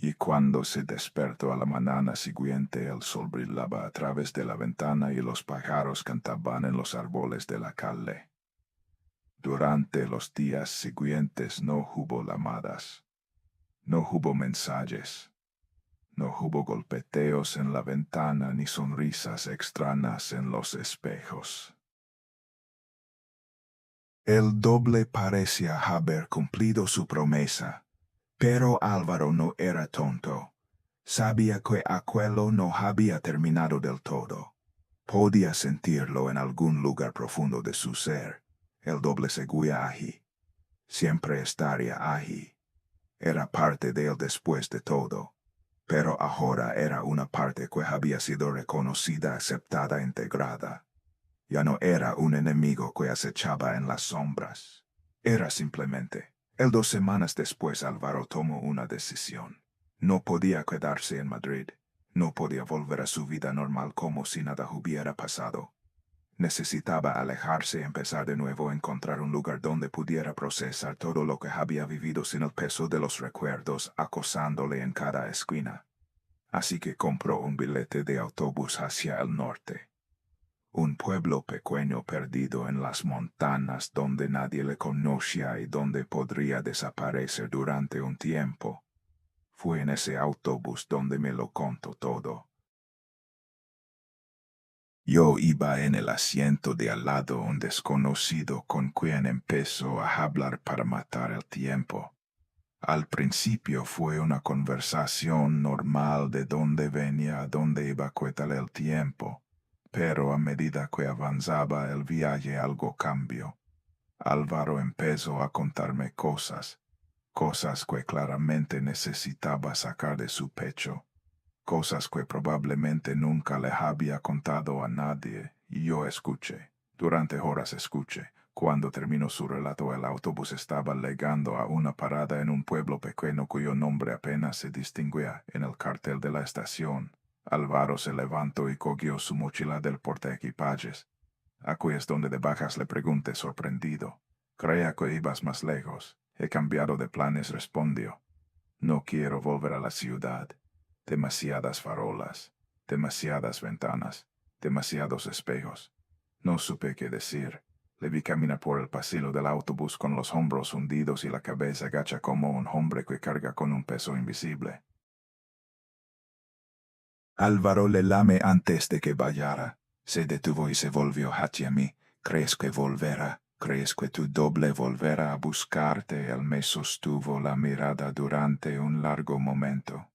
Y cuando se despertó a la mañana siguiente, el sol brillaba a través de la ventana y los pájaros cantaban en los árboles de la calle. Durante los días siguientes no hubo llamadas, no hubo mensajes, no hubo golpeteos en la ventana ni sonrisas extrañas en los espejos. El doble parecía haber cumplido su promesa. Pero Álvaro no era tonto. Sabía que aquello no había terminado del todo. Podía sentirlo en algún lugar profundo de su ser. El doble seguía allí. Siempre estaría allí. Era parte de él después de todo. Pero ahora era una parte que había sido reconocida, aceptada, integrada. Ya no era un enemigo que acechaba en las sombras. Era simplemente. 2 semanas después Álvaro tomó una decisión. No podía quedarse en Madrid. No podía volver a su vida normal como si nada hubiera pasado. Necesitaba alejarse y empezar de nuevo, encontrar un lugar donde pudiera procesar todo lo que había vivido sin el peso de los recuerdos acosándole en cada esquina. Así que compró un billete de autobús hacia el norte. Un pueblo pequeño perdido en las montañas donde nadie le conocía y donde podría desaparecer durante un tiempo. Fue en ese autobús donde me lo contó todo. Yo iba en el asiento de al lado, un desconocido con quien empezó a hablar para matar el tiempo. Al principio fue una conversación normal de dónde venía, a dónde iba, qué tal el tiempo. Pero a medida que avanzaba el viaje algo cambió. Álvaro empezó a contarme cosas que claramente necesitaba sacar de su pecho, cosas que probablemente nunca le había contado a nadie, y yo escuché. Durante horas escuché. Cuando terminó su relato, el autobús estaba llegando a una parada en un pueblo pequeño cuyo nombre apenas se distinguía en el cartel de la estación. Álvaro se levantó y cogió su mochila del portaequipajes. Aquí es donde de bajas, le pregunté sorprendido. Creía que ibas más lejos. He cambiado de planes, respondió. No quiero volver a la ciudad. Demasiadas farolas, demasiadas ventanas, demasiados espejos. No supe qué decir. Le vi caminar por el pasillo del autobús con los hombros hundidos y la cabeza agacha como un hombre que carga con un peso invisible. Álvaro le lame antes de que vayara. Se detuvo y se volvió hacia mí. ¿Crees que volverá? ¿Crees que tu doble volverá a buscarte? Él me sostuvo la mirada durante un largo momento.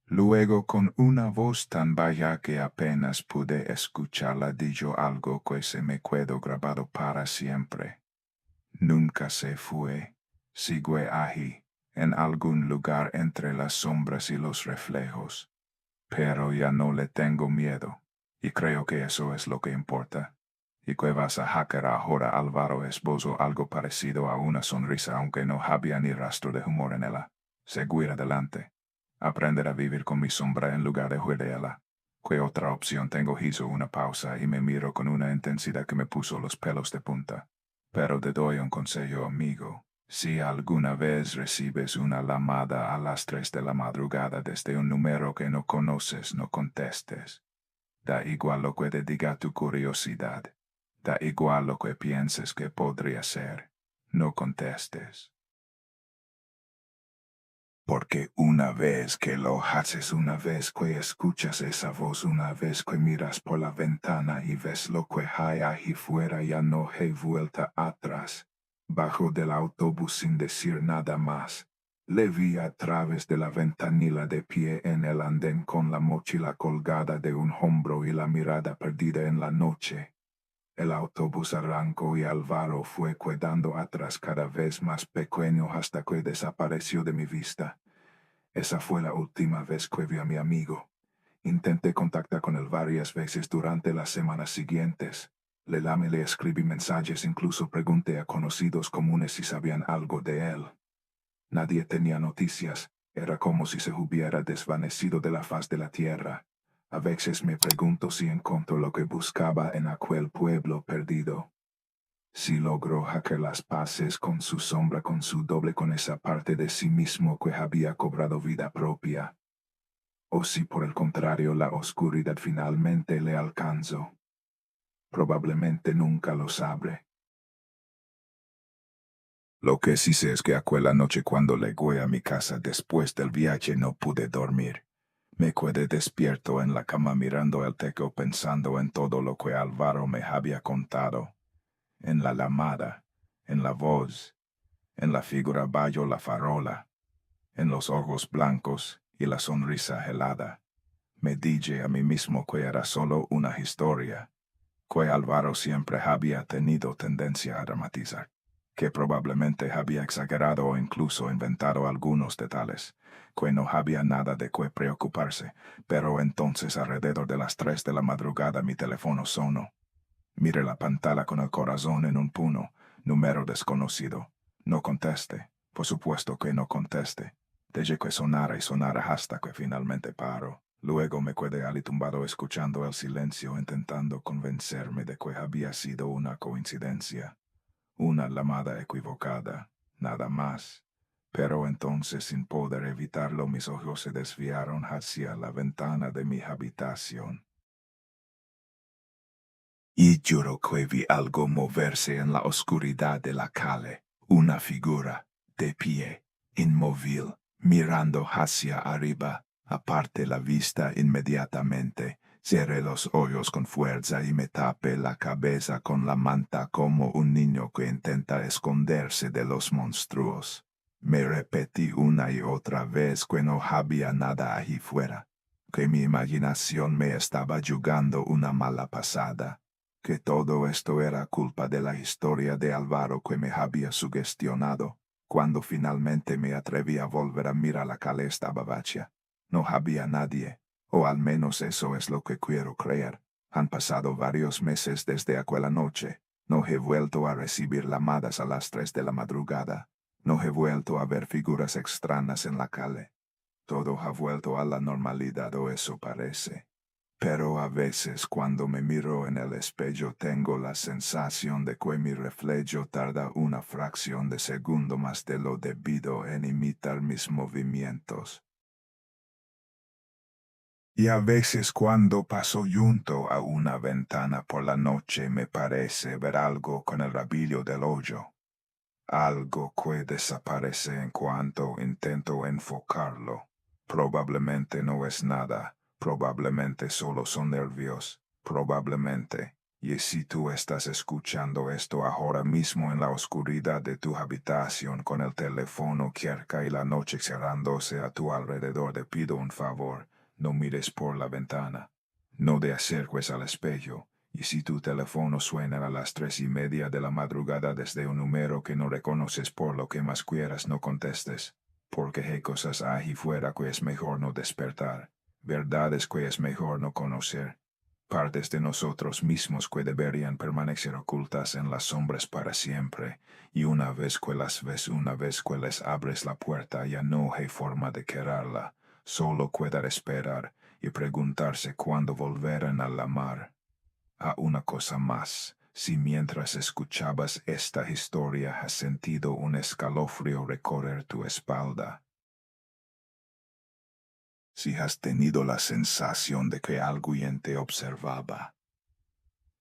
Luego, con una voz tan baja que apenas pude escucharla, dijo algo que se me quedó grabado para siempre. Nunca se fue. Sigue ahí, en algún lugar entre las sombras y los reflejos. Pero ya no le tengo miedo, y creo que eso es lo que importa. ¿Y qué vas a hacer ahora? Álvaro esbozó algo parecido a una sonrisa, aunque no había ni rastro de humor en ella. Seguir adelante. Aprender a vivir con mi sombra en lugar de huir de ella. ¿Qué otra opción tengo? Hizo una pausa y me miró con una intensidad que me puso los pelos de punta. Pero te doy un consejo, amigo. Si alguna vez recibes una llamada a las 3 de la madrugada desde un número que no conoces, no contestes. Da igual lo que te diga tu curiosidad. Da igual lo que pienses que podría ser. No contestes. Porque una vez que lo haces, una vez que escuchas esa voz, una vez que miras por la ventana y ves lo que hay ahí fuera, ya no hay vuelta atrás. Bajo del autobús sin decir nada más. Le vi a través de la ventanilla de pie en el andén con la mochila colgada de un hombro y la mirada perdida en la noche. El autobús arrancó y Álvaro fue quedando atrás cada vez más pequeño hasta que desapareció de mi vista. Esa fue la última vez que vi a mi amigo. Intenté contactar con él varias veces durante las semanas siguientes. Le escribí mensajes, incluso pregunté a conocidos comunes si sabían algo de él. Nadie tenía noticias, era como si se hubiera desvanecido de la faz de la tierra. A veces me pregunto si encontró lo que buscaba en aquel pueblo perdido. Si logró hacer las paces con su sombra, con su doble, con esa parte de sí mismo que había cobrado vida propia. O si por el contrario la oscuridad finalmente le alcanzó. Probablemente nunca lo sabré. Lo que sí sé es que aquella noche cuando llegué a mi casa después del viaje no pude dormir. Me quedé despierto en la cama mirando el techo pensando en todo lo que Álvaro me había contado. En la llamada, en la voz, en la figura bajo la farola, en los ojos blancos y la sonrisa helada. Me dije a mí mismo que era solo una historia, que Álvaro siempre había tenido tendencia a dramatizar, que probablemente había exagerado o incluso inventado algunos detalles, que no había nada de qué preocuparse, pero entonces alrededor de las 3 de la madrugada mi teléfono sonó. Miré la pantalla con el corazón en un puño, número desconocido. No conteste, por supuesto que no conteste. Dejé que sonara y sonara hasta que finalmente paró. Luego me quedé allí tumbado escuchando el silencio, intentando convencerme de que había sido una coincidencia. Una llamada equivocada, nada más. Pero entonces, sin poder evitarlo, mis ojos se desviaron hacia la ventana de mi habitación. Y juro que vi algo moverse en la oscuridad de la calle, una figura, de pie, inmóvil, mirando hacia arriba. Aparte la vista inmediatamente, cerré los ojos con fuerza y me tapé la cabeza con la manta como un niño que intenta esconderse de los monstruos. Me repetí una y otra vez que no había nada allí fuera, que mi imaginación me estaba jugando una mala pasada, que todo esto era culpa de la historia de Álvaro que me había sugestionado. Cuando finalmente me atreví a volver a mirar, la calle estaba vacía. No había nadie, o al menos eso es lo que quiero creer. Han pasado varios meses desde aquella noche. No he vuelto a recibir llamadas a las 3 de la madrugada. No he vuelto a ver figuras extrañas en la calle. Todo ha vuelto a la normalidad, o eso parece. Pero a veces cuando me miro en el espejo tengo la sensación de que mi reflejo tarda una fracción de segundo más de lo debido en imitar mis movimientos. Y a veces cuando paso junto a una ventana por la noche me parece ver algo con el rabillo del hoyo. Algo que desaparece en cuanto intento enfocarlo. Probablemente no es nada, probablemente solo son nervios, probablemente. Y si tú estás escuchando esto ahora mismo en la oscuridad de tu habitación con el teléfono cerca y la noche cerrándose a tu alrededor, te pido un favor, no mires por la ventana, no te acerques al espejo. Y si tu teléfono suena a las 3:30 de la madrugada desde un número que no reconoces, por lo que más quieras no contestes, porque hay cosas ahí fuera que es mejor no despertar, verdades que es mejor no conocer, partes de nosotros mismos que deberían permanecer ocultas en las sombras para siempre, y una vez que las ves, una vez que les abres la puerta, ya no hay forma de quererla, solo queda esperar y preguntarse cuándo volverán a la mar. A una cosa más, si mientras escuchabas esta historia has sentido un escalofrío recorrer tu espalda, si has tenido la sensación de que alguien te observaba,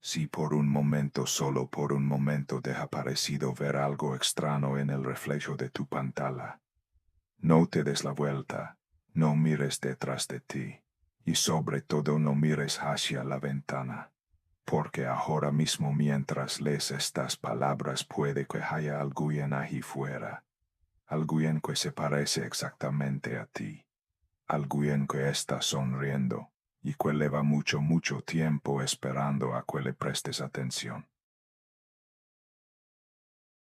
si por un momento, solo por un momento te ha parecido ver algo extraño en el reflejo de tu pantalla, no te des la vuelta, no mires detrás de ti, y sobre todo no mires hacia la ventana. Porque ahora mismo mientras lees estas palabras puede que haya alguien ahí fuera, alguien que se parece exactamente a ti, alguien que está sonriendo y que lleva mucho tiempo esperando a que le prestes atención.